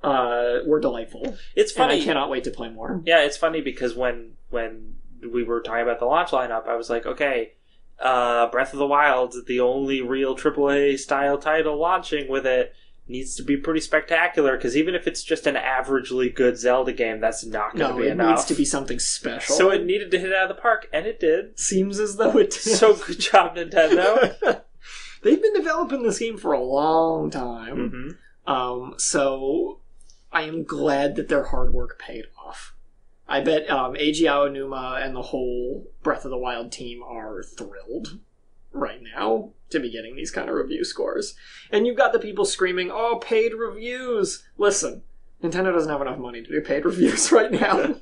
B: were delightful.
A: It's funny.
B: And I cannot wait to play more.
A: Yeah, it's funny because when we were talking about the launch lineup, I was like, okay, Breath of the Wild, the only real AAA style title launching with it, needs to be pretty spectacular, because even if it's just an averagely good Zelda game, that's not going to be enough.
B: No, it needs to be something special.
A: So it needed to hit out of the park, and it did.
B: Seems as though it did.
A: So good job, Nintendo.
B: They've been developing this game for a long time. Mm-hmm. So I am glad that their hard work paid off. I bet Eiji Aonuma and the whole Breath of the Wild team are thrilled right now to be getting these kind of review scores. And you've got the people screaming, oh, paid reviews! Listen, Nintendo doesn't have enough money to do paid reviews right now.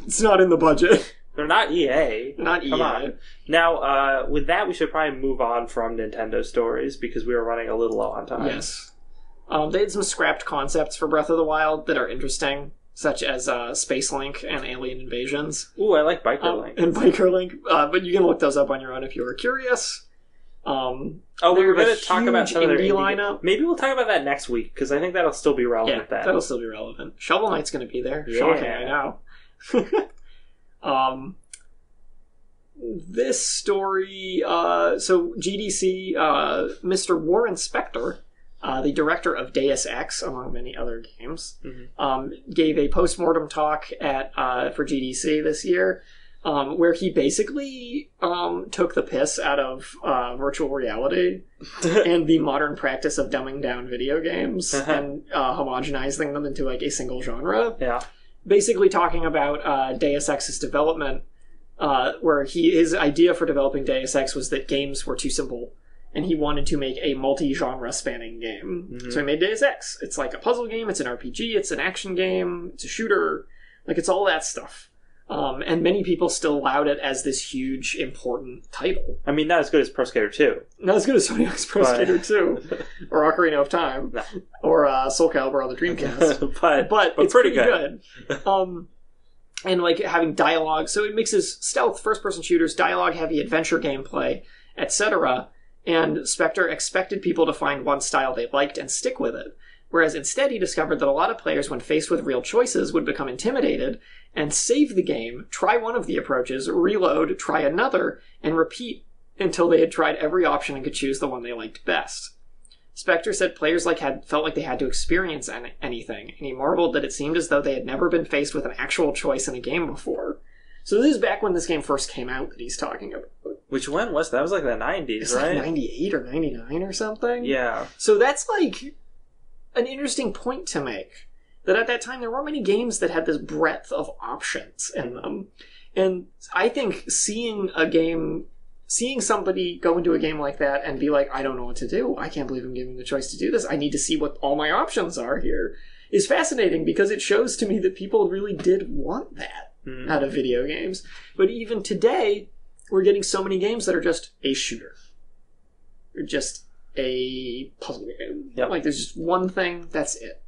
B: It's not in the budget.
A: They're not EA.
B: Not EA.
A: Come on. Now, with that, we should probably move on from Nintendo stories, because we are running a little low on time.
B: Yes. They had some scrapped concepts for Breath of the Wild that are interesting, such as Space Link and Alien Invasions.
A: Ooh, I like Biker Link.
B: And Biker Link, but you can look those up on your own if you were curious.
A: Oh, we were going to talk about some of their
B: indie lineup.
A: Maybe we'll talk about that next week, because I think that'll still be relevant then.
B: That'll still be relevant. Shovel Knight's going to be there.
A: Yeah.
B: Shocking, I know. This story, so GDC, Mr. Warren Spector, the director of Deus Ex, among many other games, gave a post-mortem talk for GDC this year, where he basically took the piss out of virtual reality and the modern practice of dumbing down video games and homogenizing them into like a single genre.
A: Yeah.
B: Basically talking about Deus Ex's development, where his idea for developing Deus Ex was that games were too simple, and he wanted to make a multi-genre spanning game. So he made Deus Ex. It's like a puzzle game, it's an RPG, it's an action game, it's a shooter, like it's all that stuff. And many people still laud it as this huge, important title.
A: I mean, not as good as Pro Skater 2.
B: Not as good as Sony X Pro Skater 2, or Ocarina of Time, or Soul Calibur on the Dreamcast. but it's pretty good. And like having dialogue, so it mixes stealth, first-person shooters, dialogue-heavy adventure gameplay, etc. And Spector expected people to find one style they liked and stick with it. Whereas instead he discovered that a lot of players, when faced with real choices, would become intimidated and save the game, try one of the approaches, reload, try another, and repeat until they had tried every option and could choose the one they liked best. Spector said players felt like they had to experience anything, and he marveled that it seemed as though they had never been faced with an actual choice in a game before. So this is back when this game first came out that he's talking about.
A: Which one was that? That was like the 90s,
B: it's
A: right?
B: Like 98 or 99 or something?
A: Yeah.
B: So that's like an interesting point to make. That at that time there weren't many games that had this breadth of options in them. And I think seeing somebody go into a game like that and be like, I don't know what to do. I can't believe I'm given the choice to do this. I need to see what all my options are here. Is fascinating because it shows to me that people really did want that out of video games. But even today, we're getting so many games that are just a shooter. Or just a puzzle game.
A: Yep.
B: Like there's just one thing, that's it.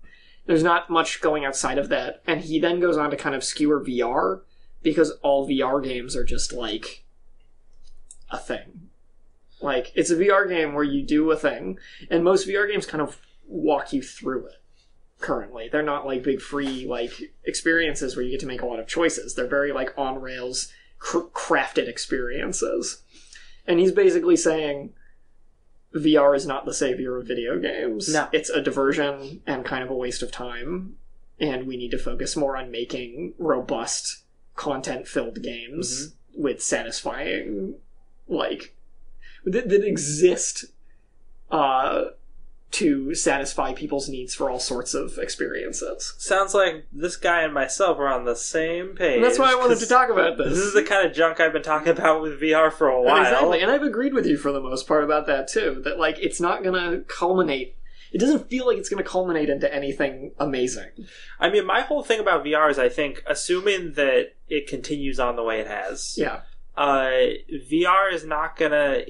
B: There's not much going outside of that. And he then goes on to kind of skewer VR, because all VR games are just like a thing. Like, it's a VR game where you do a thing, and most VR games kind of walk you through it currently. They're not like big free like experiences where you get to make a lot of choices. They're very like on rails crafted experiences. And he's basically saying VR is not the savior of video games.
A: No.
B: It's a diversion and kind of a waste of time, and we need to focus more on making robust, content-filled games with satisfying, like, that exist to satisfy people's needs for all sorts of experiences.
A: Sounds like this guy and myself are on the same page.
B: And that's why I wanted to talk about this.
A: This is the kind of junk I've been talking about with VR for a while.
B: Exactly, and I've agreed with you for the most part about that too. That like it's not going to culminate. It doesn't feel like it's going to culminate into anything amazing. I
A: mean, my whole thing about VR is, I think, assuming that it continues on the way it has.
B: Yeah.
A: VR is not gonna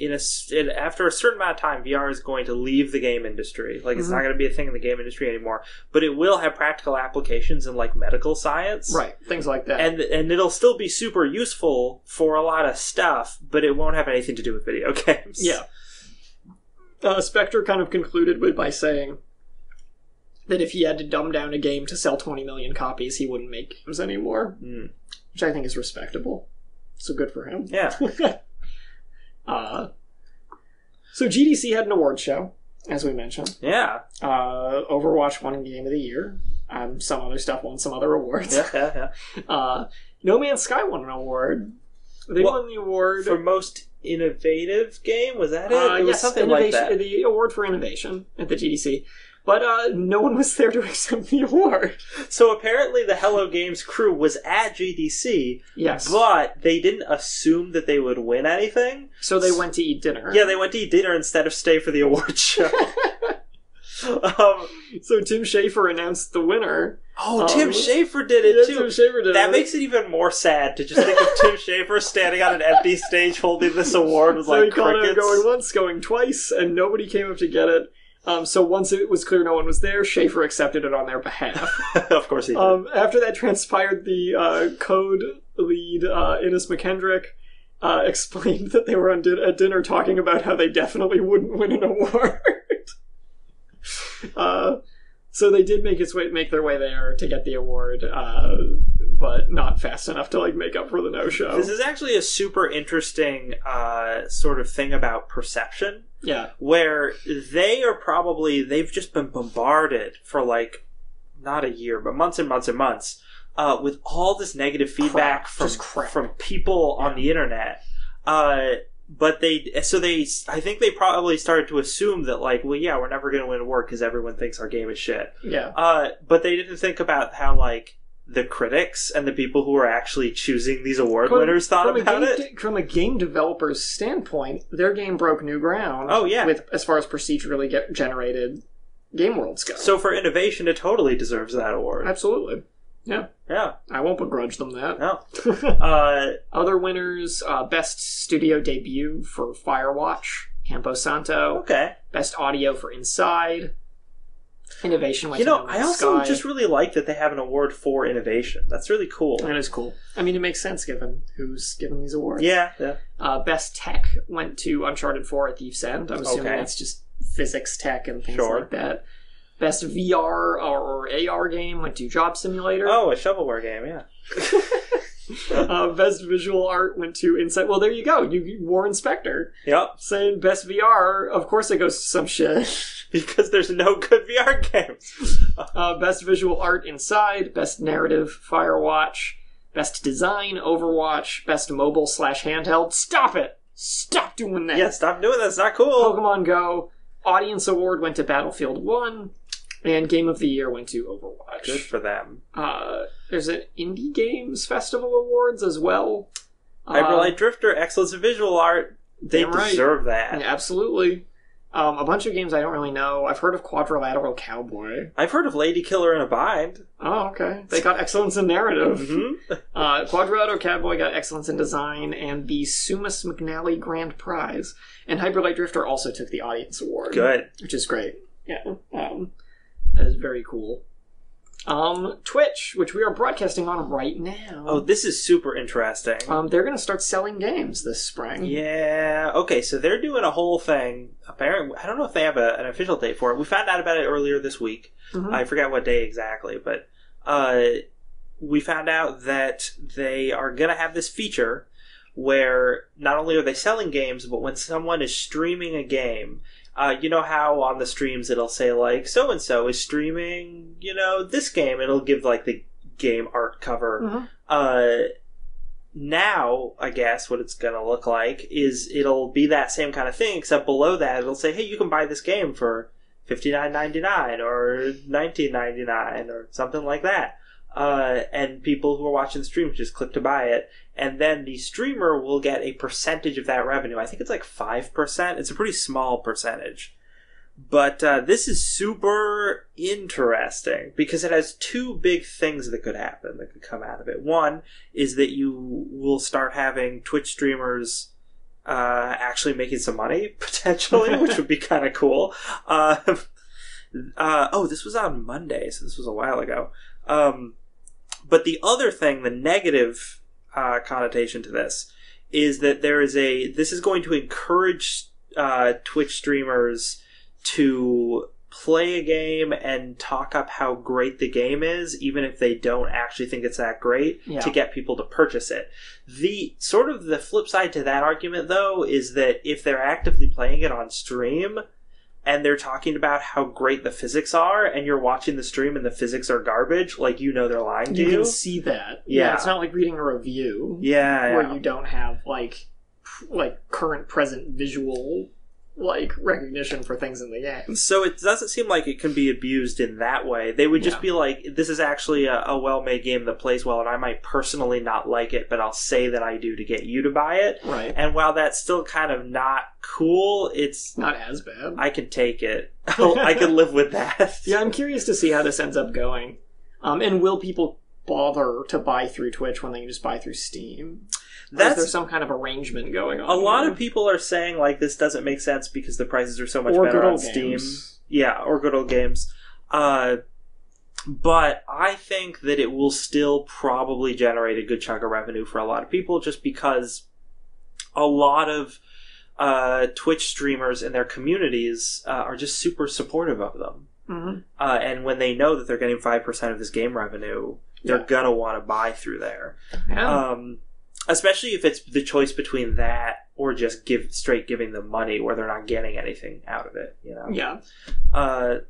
A: after a certain amount of time, VR is going to leave the game industry. Like, it's not going to be a thing in the game industry anymore. But it will have practical applications in like medical science,
B: right? Things like that,
A: and it'll still be super useful for a lot of stuff. But it won't have anything to do with video games.
B: Yeah. Spector kind of concluded by saying that if he had to dumb down a game to sell 20 million copies, he wouldn't make games anymore, which I think is respectable. So good for him.
A: Yeah.
B: So GDC had an award show, as we mentioned.
A: Yeah.
B: Overwatch won Game of the Year. Some other stuff won some other awards.
A: Yeah.
B: No Man's Sky won an award. They won the award
A: for most innovative game. Was that it? It was something like that.
B: The award for innovation at the GDC. But no one was there to accept the award.
A: So apparently the Hello Games crew was at GDC,
B: yes,
A: but they didn't assume that they would win anything.
B: So they went to eat dinner.
A: Yeah, they went to eat dinner instead of stay for the award show.
B: So Tim Schafer announced the winner.
A: Oh, Tim Schafer did it too.
B: Tim Schafer did
A: that makes it even more sad to just think of Tim Schafer standing on an empty stage holding this award with like crickets. So he called out
B: going once, going twice, and nobody came up to get it. So once it was clear no one was there, Schafer accepted it on their behalf.
A: Of course he did.
B: After that transpired, the code lead, Innes McKendrick, explained that they were at dinner talking about how they definitely wouldn't win an award. So they did make their way there to get the award, but not fast enough to make up for the no-show.
A: This is actually a super interesting sort of thing about perception.
B: Yeah.
A: Where they've just been bombarded for not a year, but months and months and months, with all this negative feedback from people on the internet. But I think they probably started to assume that we're never going to win an award because everyone thinks our game is shit.
B: Yeah.
A: But they didn't think about how the critics and the people who are actually choosing these award winners thought about it.
B: From a game developer's standpoint, their game broke new ground.
A: Oh, yeah.
B: As far as procedurally generated game worlds go.
A: So for innovation, it totally deserves that award.
B: Absolutely. Yeah.
A: Yeah.
B: I won't begrudge them that.
A: No.
B: Other winners, Best Studio Debut for Firewatch, Campo Santo.
A: Okay.
B: Best Audio for Inside. Innovation went to No Man's
A: I also
B: Sky.
A: just really like that they have an award for innovation. That's really cool.
B: That is cool. I mean, it makes sense given who's given these awards.
A: Yeah.
B: Best Tech went to Uncharted 4 at Thief's End. I'm assuming that's just physics tech and things like that. Best VR or AR game went to Job Simulator.
A: Oh, a shovelware game, yeah.
B: Best visual art went to Insight. Well, there you go. You Warren Spector.
A: Yep.
B: Saying best VR, of course it goes to some shit.
A: Because there's no good VR games.
B: Best visual art Inside. Best narrative Firewatch. Best design Overwatch. Best mobile/handheld. Stop it! Stop doing that!
A: Yeah, stop doing that. It's not cool.
B: Pokemon Go. Audience Award went to Battlefield 1. And Game of the Year went to Overwatch.
A: Good for them.
B: There's an Indie Games Festival Awards as well.
A: Hyper Light Drifter, Excellence in Visual Art. They deserve that.
B: Yeah, absolutely. A bunch of games I don't really know. I've heard of Quadrilateral Cowboy.
A: I've heard of Lady Killer in a Bind.
B: Oh, okay. They got Excellence in Narrative.
A: Mm-hmm.
B: Quadrilateral Cowboy got Excellence in Design and the Sumas McNally Grand Prize. And Hyper Light Drifter also took the Audience Award.
A: Good.
B: Which is great. Yeah. That is very cool. Twitch, which we are broadcasting on right now.
A: Oh, this is super interesting.
B: They're going to start selling games this spring.
A: Yeah. Okay, so they're doing a whole thing. Apparently, I don't know if they have an official date for it. We found out about it earlier this week. Mm-hmm. I forget what day exactly, but we found out that they are going to have this feature where not only are they selling games, but when someone is streaming a game, you know how on the streams it'll say so-and-so is streaming, this game. It'll give the game art cover. Mm-hmm. Now, I guess what it's going to look like is it'll be that same kind of thing, except below that it'll say, hey, you can buy this game for $59.99 or $19.99 or something like that. And people who are watching the stream just click to buy it, and then the streamer will get a percentage of that revenue. I think it's 5%. It's a pretty small percentage. But this is super interesting because it has two big things that could happen, that could come out of it. One is that you will start having Twitch streamers actually making some money, potentially, which would be kind of cool. This was on Monday, so this was a while ago. But the other thing, the negative connotation to this, is that this is going to encourage Twitch streamers to play a game and talk up how great the game is, even if they don't actually think it's that great, to get people to purchase it. The flip side to that argument, though, is that if they're actively playing it on stream, and they're talking about how great the physics are, and you're watching the stream and the physics are garbage, they're lying to you.
B: You can see that. Yeah, it's not like reading a review.
A: Yeah,
B: where you don't have, current present visual, recognition for things in the game.
A: So it doesn't seem like it can be abused in that way. They would just be this is actually a well-made game that plays well, and I might personally not like it, but I'll say that I do to get you to buy it.
B: Right.
A: And while that's still kind of not cool, it's
B: not as bad.
A: I can take it. I can live with that.
B: Yeah, I'm curious to see how this ends up going. And will people bother to buy through Twitch when they can just buy through Steam? Is there some kind of arrangement going on?
A: A lot of people are saying this doesn't make sense because the prices are so much better on Steam. Yeah, or good old games. But I think that it will still probably generate a good chunk of revenue for a lot of people, just because a lot of Twitch streamers and their communities are just super supportive of them.
B: Mm-hmm.
A: And when they know that they're getting 5% of this game revenue, they're gonna want to buy through there.
B: Yeah.
A: Especially if it's the choice between that or just giving them money where they're not getting anything out of it,
B: Yeah.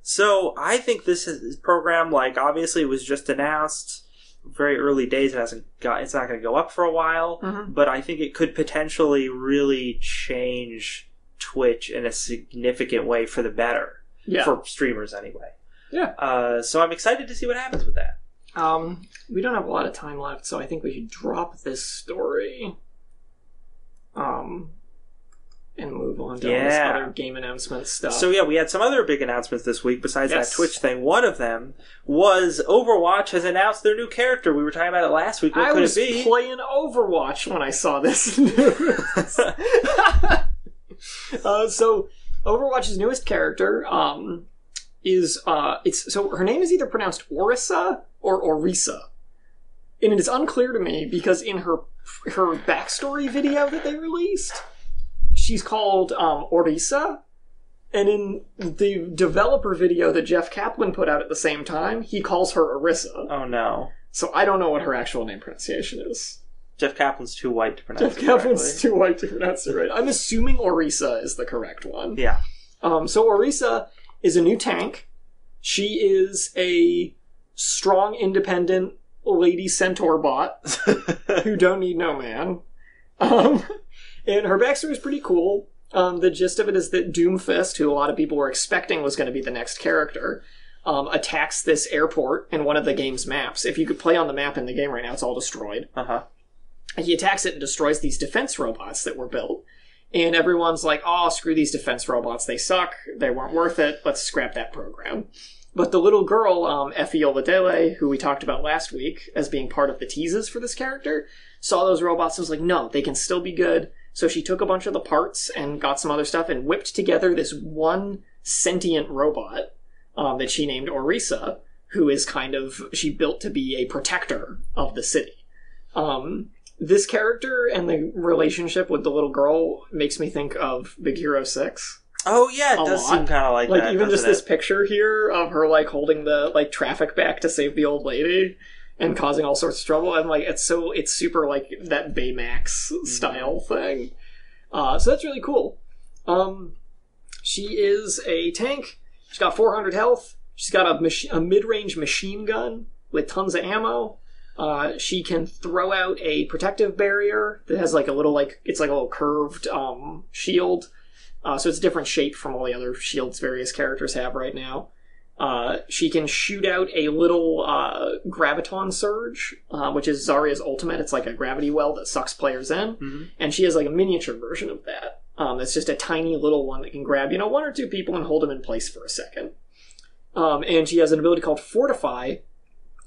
A: So I think this program, like, obviously it was just announced, very early days. It's not going to go up for a while, but I think it could potentially really change Twitch in a significant way for the better.
B: Yeah.
A: For streamers anyway.
B: Yeah.
A: So I'm excited to see what happens with that.
B: We don't have a lot of time left, so I think we should drop this story. And move on to all this other game announcement stuff.
A: So yeah, we had some other big announcements this week besides that Twitch thing. One of them was Overwatch has announced their new character. We were talking about it last week. What could it be?
B: I was playing Overwatch when I saw this news. So Overwatch's newest character is her name is either pronounced Orisa or Orisa. And it is unclear to me because in her backstory video that they released, she's called Orisa, and in the developer video that Jeff Kaplan put out at the same time, he calls her Orisa.
A: Oh no.
B: So I don't know what her actual name pronunciation is.
A: Jeff Kaplan's too white to pronounce it
B: right. I'm assuming Orisa is the correct one.
A: Yeah.
B: So Orisa is a new tank. She is a strong, independent lady centaur bot who don't need no man. And her backstory is pretty cool. The gist of it is that Doomfist, who a lot of people were expecting was going to be the next character, attacks this airport in one of the game's maps. If you could play on the map in the game right now, it's all destroyed. He attacks it and destroys these defense robots that were built. And everyone's like, oh, screw these defense robots. They suck. They weren't worth it. Let's scrap that program. But the little girl, Effie Oladele, who we talked about last week as being part of the teases for this character, saw those robots and was like, no, they can still be good. So she took a bunch of the parts and got some other stuff and whipped together this one sentient robot that she named Orisa, who is she built to be a protector of the city. This character and the relationship with the little girl makes me think of Big Hero 6.
A: Oh yeah, it does seem kind of like that.
B: Even just this picture here of her holding the traffic back to save the old lady and causing all sorts of trouble. I'm like, it's super that Baymax style thing. So that's really cool. She is a tank. She's got 400 health. She's got a mid-range machine gun with tons of ammo. She can throw out a protective barrier that has a little curved shield. So it's a different shape from all the other shields various characters have right now. She can shoot out a little graviton surge, which is Zarya's ultimate. It's like a gravity well that sucks players in. And she has a miniature version of that. It's just a tiny little one that can grab, one or two people and hold them in place for a second. And she has an ability called Fortify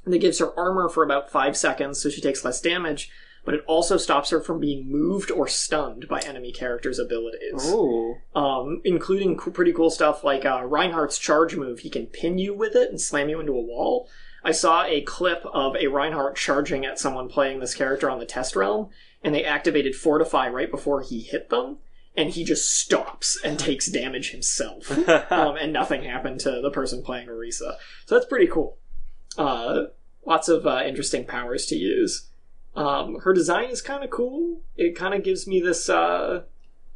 B: that gives her armor for about 5 seconds, so she takes less damage, but it also stops her from being moved or stunned by enemy characters' abilities.
A: Ooh.
B: Including pretty cool stuff like Reinhardt's charge move. He can pin you with it and slam you into a wall. I saw a clip of a Reinhardt charging at someone playing this character on the test realm, and they activated Fortify right before he hit them, and he just stops and takes damage himself. And nothing happened to the person playing Orisa. So that's pretty cool. Lots of interesting powers to use. Her design is kind of cool. It kind of gives me this, an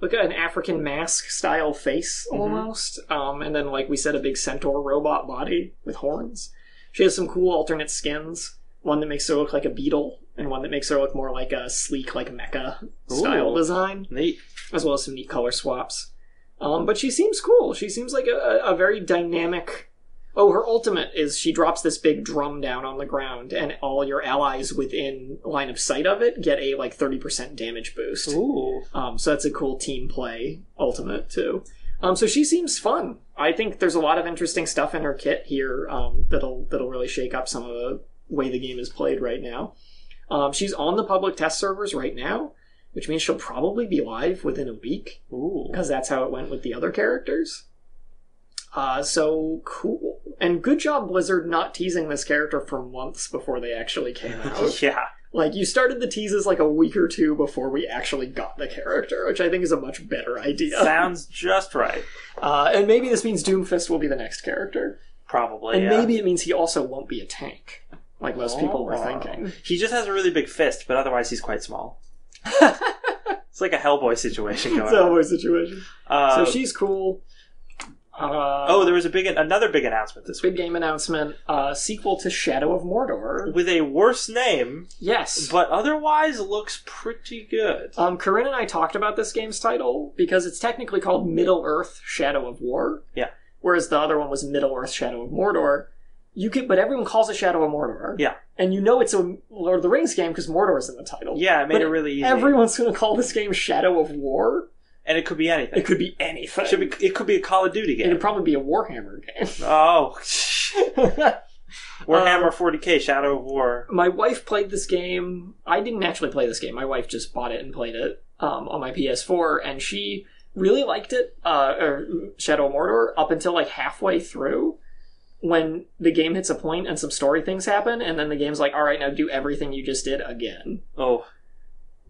B: African mask style face almost. And then, like we said, a big centaur robot body with horns. She has some cool alternate skins. One that makes her look like a beetle, and one that makes her look more like a sleek, mecha style design.
A: Neat.
B: As well as some neat color swaps. But she seems cool. She seems like a very dynamic... Oh, her ultimate is she drops this big drum down on the ground, and all your allies within line of sight of it get a 30% damage boost.
A: Ooh.
B: So that's a cool team play ultimate too. So she seems fun. I think there's a lot of interesting stuff in her kit here that'll really shake up some of the way the game is played right now. She's on the public test servers right now, which means she'll probably be live within a week.
A: Ooh.
B: Because that's how it went with the other characters. So cool. And good job, Blizzard, not teasing this character for months before they actually came out.
A: Yeah.
B: Like, you started the teases like a week or two before we actually got the character, which I think is a much better idea.
A: Sounds just right.
B: And maybe this means Doomfist will be the next character.
A: Probably,
B: and maybe it means he also won't be a tank, like most people were thinking.
A: He just has a really big fist, but otherwise he's quite small. It's like a Hellboy situation going on.
B: It's a Hellboy situation. So she's cool.
A: There was another big announcement this week.
B: Big game announcement. Sequel to Shadow of Mordor.
A: With a worse name.
B: Yes.
A: But otherwise looks pretty good.
B: Corinne and I talked about this game's title because it's technically called Middle-earth Shadow of War.
A: Yeah.
B: Whereas the other one was Middle-earth Shadow of Mordor. But everyone calls it Shadow of Mordor.
A: Yeah.
B: And you know it's a Lord of the Rings game because Mordor's in the title.
A: Yeah, it made it really easy.
B: Everyone's going to call this game Shadow of War.
A: And it could be anything.
B: It could be anything.
A: It could be a Call of Duty game.
B: It could probably be a Warhammer game.
A: Oh. Warhammer 40k, Shadow of War.
B: My wife played this game. I didn't actually play this game. My wife just bought it and played it on my PS4, and she really liked it, Shadow of Mordor, up until like halfway through, when the game hits a point and some story things happen, and then the game's like, all right, now do everything you just did again.
A: Oh.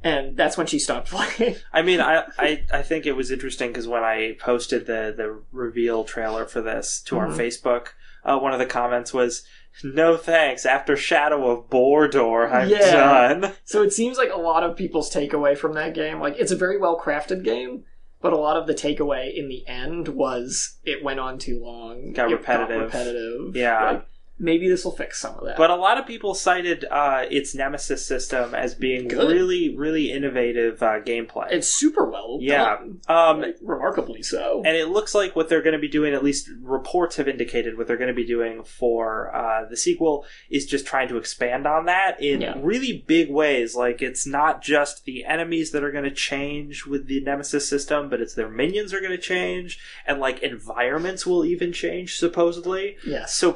B: And that's when she stopped playing.
A: I mean, I think it was interesting because when I posted the reveal trailer for this to our Facebook, one of the comments was, "No thanks, after Shadow of Mordor, I'm done."
B: So it seems like a lot of people's takeaway from that game, like, it's a very well-crafted game, but a lot of the takeaway in the end was it went on too long.
A: Got repetitive. Yeah.
B: Like, maybe this will fix some of that.
A: But a lot of people cited its Nemesis system as being really, really innovative gameplay.
B: It's super well done. Like, remarkably so.
A: And it looks like what they're going to be doing, at least reports have indicated what they're going to be doing for the sequel, is just trying to expand on that in really big ways. Like, it's not just the enemies that are going to change with the Nemesis system, but it's their minions are going to change, and like environments will even change, supposedly.
B: Yes.
A: So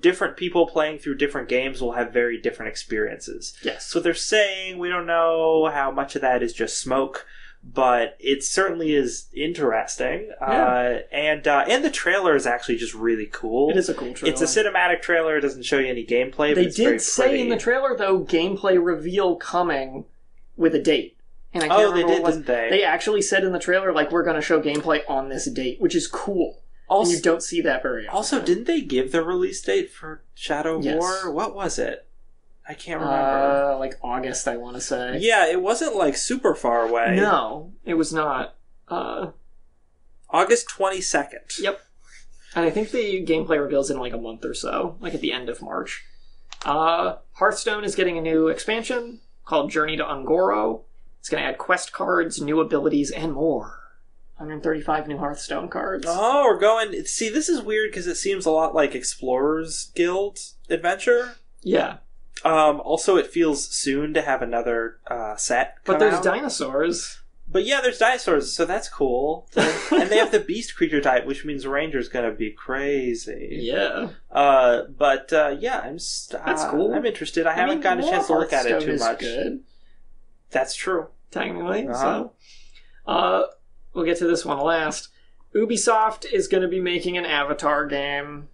A: different people playing through different games will have very different experiences.
B: Yes.
A: So they're saying, we don't know how much of that is just smoke, but it certainly is interesting.
B: Yeah.
A: And the trailer is actually just really cool.
B: It is a cool trailer.
A: It's a cinematic trailer. It doesn't show you any gameplay, but it's very
B: They did say in the trailer, though, gameplay reveal coming with a date. And I can't remember
A: didn't they?
B: They actually said in the trailer, like, we're going to show gameplay on this date, which is cool. Also, and you don't see that very often.
A: Also, didn't they give the release date for Shadow of War? What was it? I can't remember.
B: Like August, I want to say.
A: Yeah, it wasn't like super far away.
B: No, it was not.
A: August 22nd.
B: Yep. And I think the gameplay reveals in like a month or so, like at the end of March. Hearthstone is getting a new expansion called Journey to Ungoro. It's going to add quest cards, new abilities, and more. 135 new Hearthstone cards.
A: Oh, we're going... See, this is weird because it seems a lot like Explorers Guild Adventure.
B: Yeah.
A: Also, it feels soon to have another set come
B: But there's
A: out.
B: Dinosaurs.
A: But yeah, there's dinosaurs, so that's cool. And they have the beast creature type, which means Ranger's gonna be crazy.
B: Yeah.
A: Yeah,
B: that's cool.
A: I'm interested. I haven't gotten a chance to look at it too much.
B: Good.
A: That's true.
B: Technically, so... we'll get to this one last. Ubisoft is going to be making an Avatar game.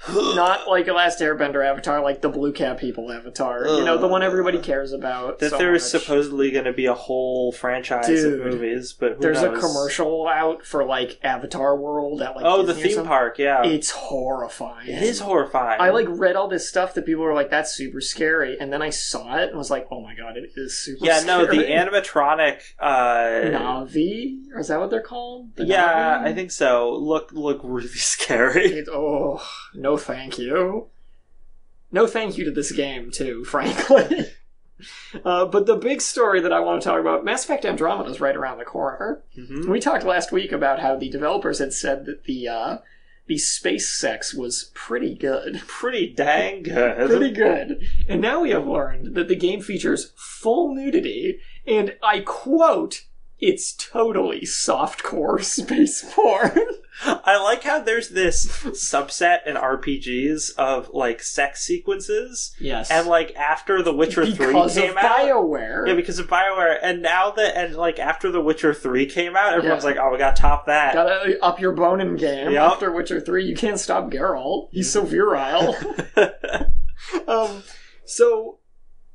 B: Not like a Last Airbender Avatar, like the Blue Cat People Avatar. You know, the one everybody cares about.
A: That
B: so
A: there's
B: much.
A: supposedly going to be a whole franchise of movies, but who
B: there's
A: knows?
B: a commercial out for like Avatar World at like
A: the
B: Disney
A: theme park, yeah.
B: It's horrifying.
A: It is horrifying.
B: I like read all this stuff that people were like, that's super scary, and then I saw it and was like, oh my god, it is super scary.
A: Yeah, no, the animatronic
B: Navi? Or is that what they're called? The
A: yeah,
B: Navi?
A: I think so. Look really scary.
B: No thank you. No thank you to this game, too, frankly. But the big story that I want to talk about, Mass Effect Andromeda is right around the corner. Mm-hmm. We talked last week about how the developers had said that the space sex was pretty good.
A: Pretty dang good.
B: Pretty good. And now we have learned that the game features full nudity, and I quote, it's totally softcore space porn.
A: I like how there's this subset in RPGs of like sex sequences.
B: Yes.
A: And like after The Witcher 3 came
B: because of
A: out.
B: BioWare.
A: Yeah, because of BioWare. And now like after The Witcher 3 came out, everyone's like, oh, we gotta top that.
B: Gotta up your boning game.
A: Yep.
B: After Witcher 3, you can't stop Geralt. He's so virile. So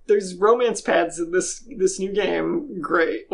B: there's romance pads in this new game. Great,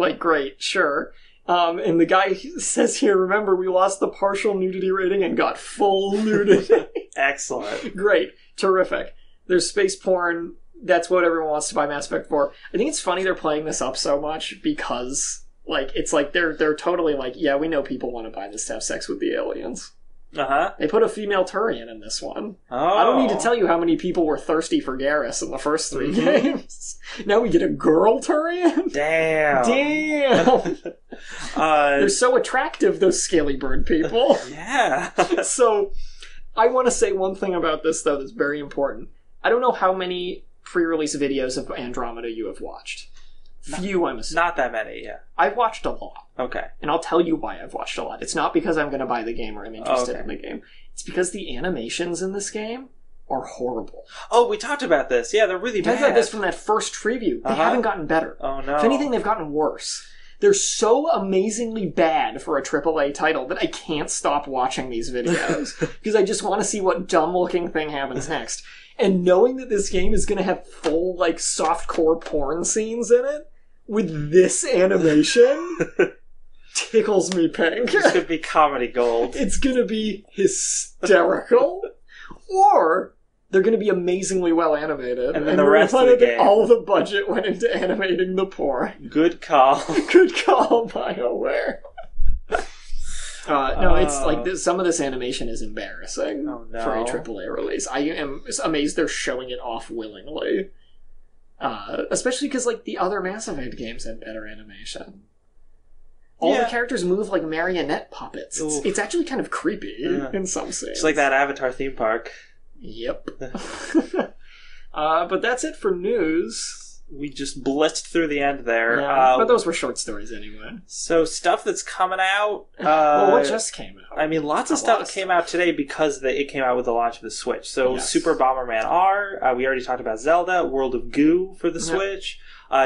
B: sure. And the guy says here, remember, we lost the partial nudity rating and got full nudity.
A: Excellent.
B: Great. Terrific. There's space porn. That's what everyone wants to buy Mass Effect for. I think it's funny they're playing this up so much because, it's like they're totally like, yeah, we know people want to buy this to have sex with the aliens.
A: Uh-huh.
B: They put a female Turian in this one.
A: Oh.
B: I don't need to tell you how many people were thirsty for Garrus in the first 3 games. Now we get a girl Turian? Damn! They're so attractive, those scaly bird people.
A: Yeah.
B: So, I want to say one thing about this, though, that's very important. I don't know how many pre-release videos of Andromeda you have watched. Few, I'm assuming.
A: Not that many, yeah.
B: I've watched a lot.
A: Okay.
B: And I'll tell you why I've watched a lot. It's not because I'm going to buy the game or I'm interested in the game. It's because the animations in this game are horrible.
A: Oh, we talked about this. Yeah, they're really bad.
B: We talked about this from that first preview. They haven't gotten better.
A: Oh, no.
B: If anything, they've gotten worse. They're so amazingly bad for a AAA title that I can't stop watching these videos because I just want to see what dumb-looking thing happens next. And knowing that this game is going to have full, softcore porn scenes in it, with this animation, tickles me pink.
A: It's going to be comedy gold.
B: It's going to be hysterical. Or they're going to be amazingly well animated.
A: And then the rest of the game.
B: All the budget went into animating the porn.
A: Good call.
B: Good call, BioWare. No, it's some of this animation is embarrassing for a AAA release. I am amazed they're showing it off willingly. Especially because, the other Mass Effect games had better animation. All the characters move like marionette puppets. It's actually kind of creepy in some scenes.
A: It's like that Avatar theme park.
B: Yep. But that's it for news.
A: We just blitzed through the end there.
B: Yeah, but those were short stories anyway.
A: So stuff that's coming out...
B: what just came out?
A: I mean, lots of stuff came out today because it came out with the launch of the Switch. So Super Bomberman R, we already talked about Zelda, World of Goo for the Switch,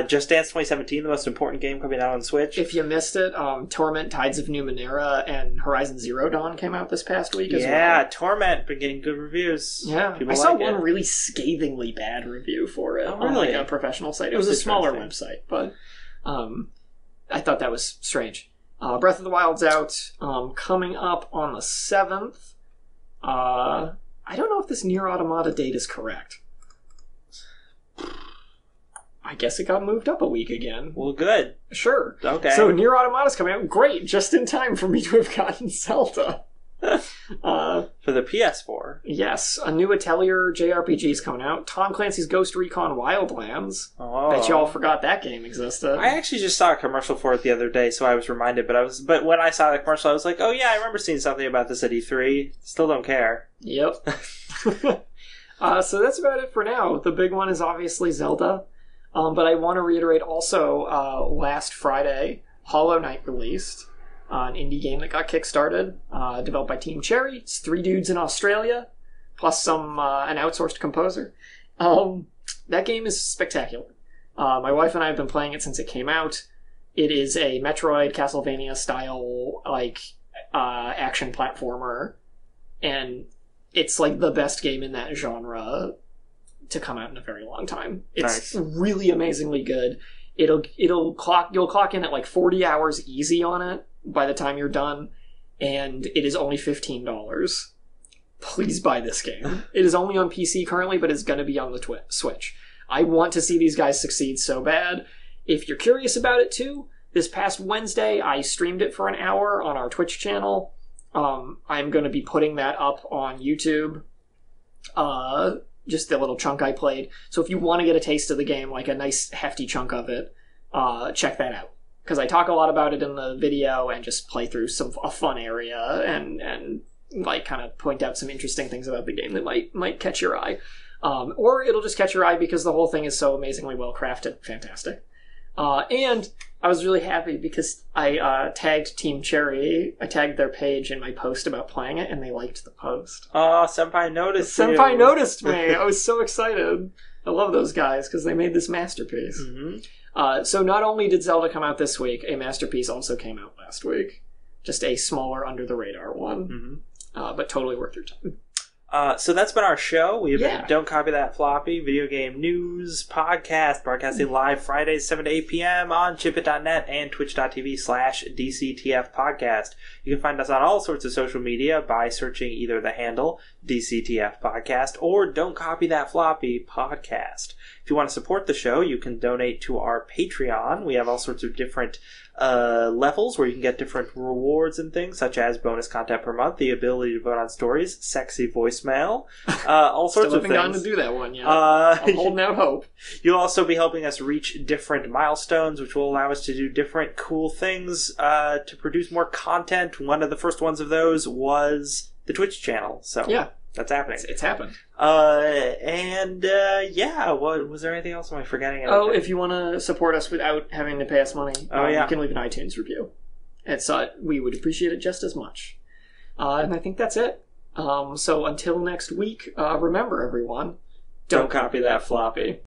A: Just Dance 2017, the most important game coming out on Switch.
B: If you missed it, Torment, Tides of Numenera, and Horizon Zero Dawn came out this past week as well.
A: Yeah, Torment been getting good reviews.
B: Yeah, I saw one really scathingly bad review for it on a professional site. It was a smaller website, but I thought that was strange. Breath of the Wild's out, coming up on the 7th. I don't know if this Nier Automata date is correct. I guess it got moved up a week again.
A: Well, good.
B: Sure.
A: Okay.
B: So Nier Automata's coming out. Great. Just in time for me to have gotten Zelda.
A: For the PS4.
B: Yes. A new Atelier JRPG is coming out. Tom Clancy's Ghost Recon Wildlands.
A: Oh.
B: Bet y'all forgot that game existed.
A: I actually just saw a commercial for it the other day, so I was reminded. But when I saw the commercial, I was like, oh yeah, I remember seeing something about this at E3. Still don't care.
B: Yep. So that's about it for now. The big one is obviously Zelda. But I want to reiterate also, last Friday, Hollow Knight released, an indie game that got kickstarted, developed by Team Cherry. It's 3 dudes in Australia, plus an outsourced composer. That game is spectacular. My wife and I have been playing it since it came out. It is a Metroid, Castlevania style, action platformer, and it's the best game in that genre to come out in a very long time. It's really amazingly good. You'll clock in at 40 hours easy on it by the time you're done, and it is only $15. Please buy this game. It is only on PC currently, but it's going to be on the Switch. I want to see these guys succeed so bad. If you're curious about it too, this past Wednesday I streamed it for an hour on our Twitch channel. I'm going to be putting that up on YouTube. Just the little chunk I played. So if you want to get a taste of the game, a nice hefty chunk of it, check that out. Because I talk a lot about it in the video and just play through a fun area and kind of point out some interesting things about the game that might catch your eye. Or it'll just catch your eye because the whole thing is so amazingly well crafted. Fantastic. And I was really happy because I tagged Team Cherry. I tagged their page in my post about playing it, and they liked the post.
A: Oh, Senpai noticed
B: Senpai noticed me. I was so excited. I love those guys because they made this masterpiece. Mm-hmm. So not only did Zelda come out this week, a masterpiece also came out last week. Just a smaller, under-the-radar one. Mm-hmm. But totally worth your time.
A: So that's been our show. We have been
B: Yeah.
A: Don't Copy That Floppy, video game news podcast, broadcasting live Fridays 7 to 8 p.m. on chipit.net and twitch.tv/DCTF podcast. You can find us on all sorts of social media by searching either the handle DCTF podcast or Don't Copy That Floppy podcast. If you want to support the show, you can donate to our Patreon. We have all sorts of different levels where you can get different rewards and things, such as bonus content per month, the ability to vote on stories, sexy voicemail, all sorts of things.
B: Still haven't gotten to do that one yet. I'm holding out hope.
A: You'll also be helping us reach different milestones, which will allow us to do different cool things to produce more content. One of the first ones of those was the Twitch channel. So
B: Yeah.
A: that's happening.
B: It's happened.
A: What was there anything else? Am I forgetting anything?
B: Oh, if you want to support us without having to pay us money,
A: yeah.
B: you can leave an iTunes review. It's we would appreciate it just as much. And I think that's it. So until next week, remember everyone,
A: Don't copy that floppy.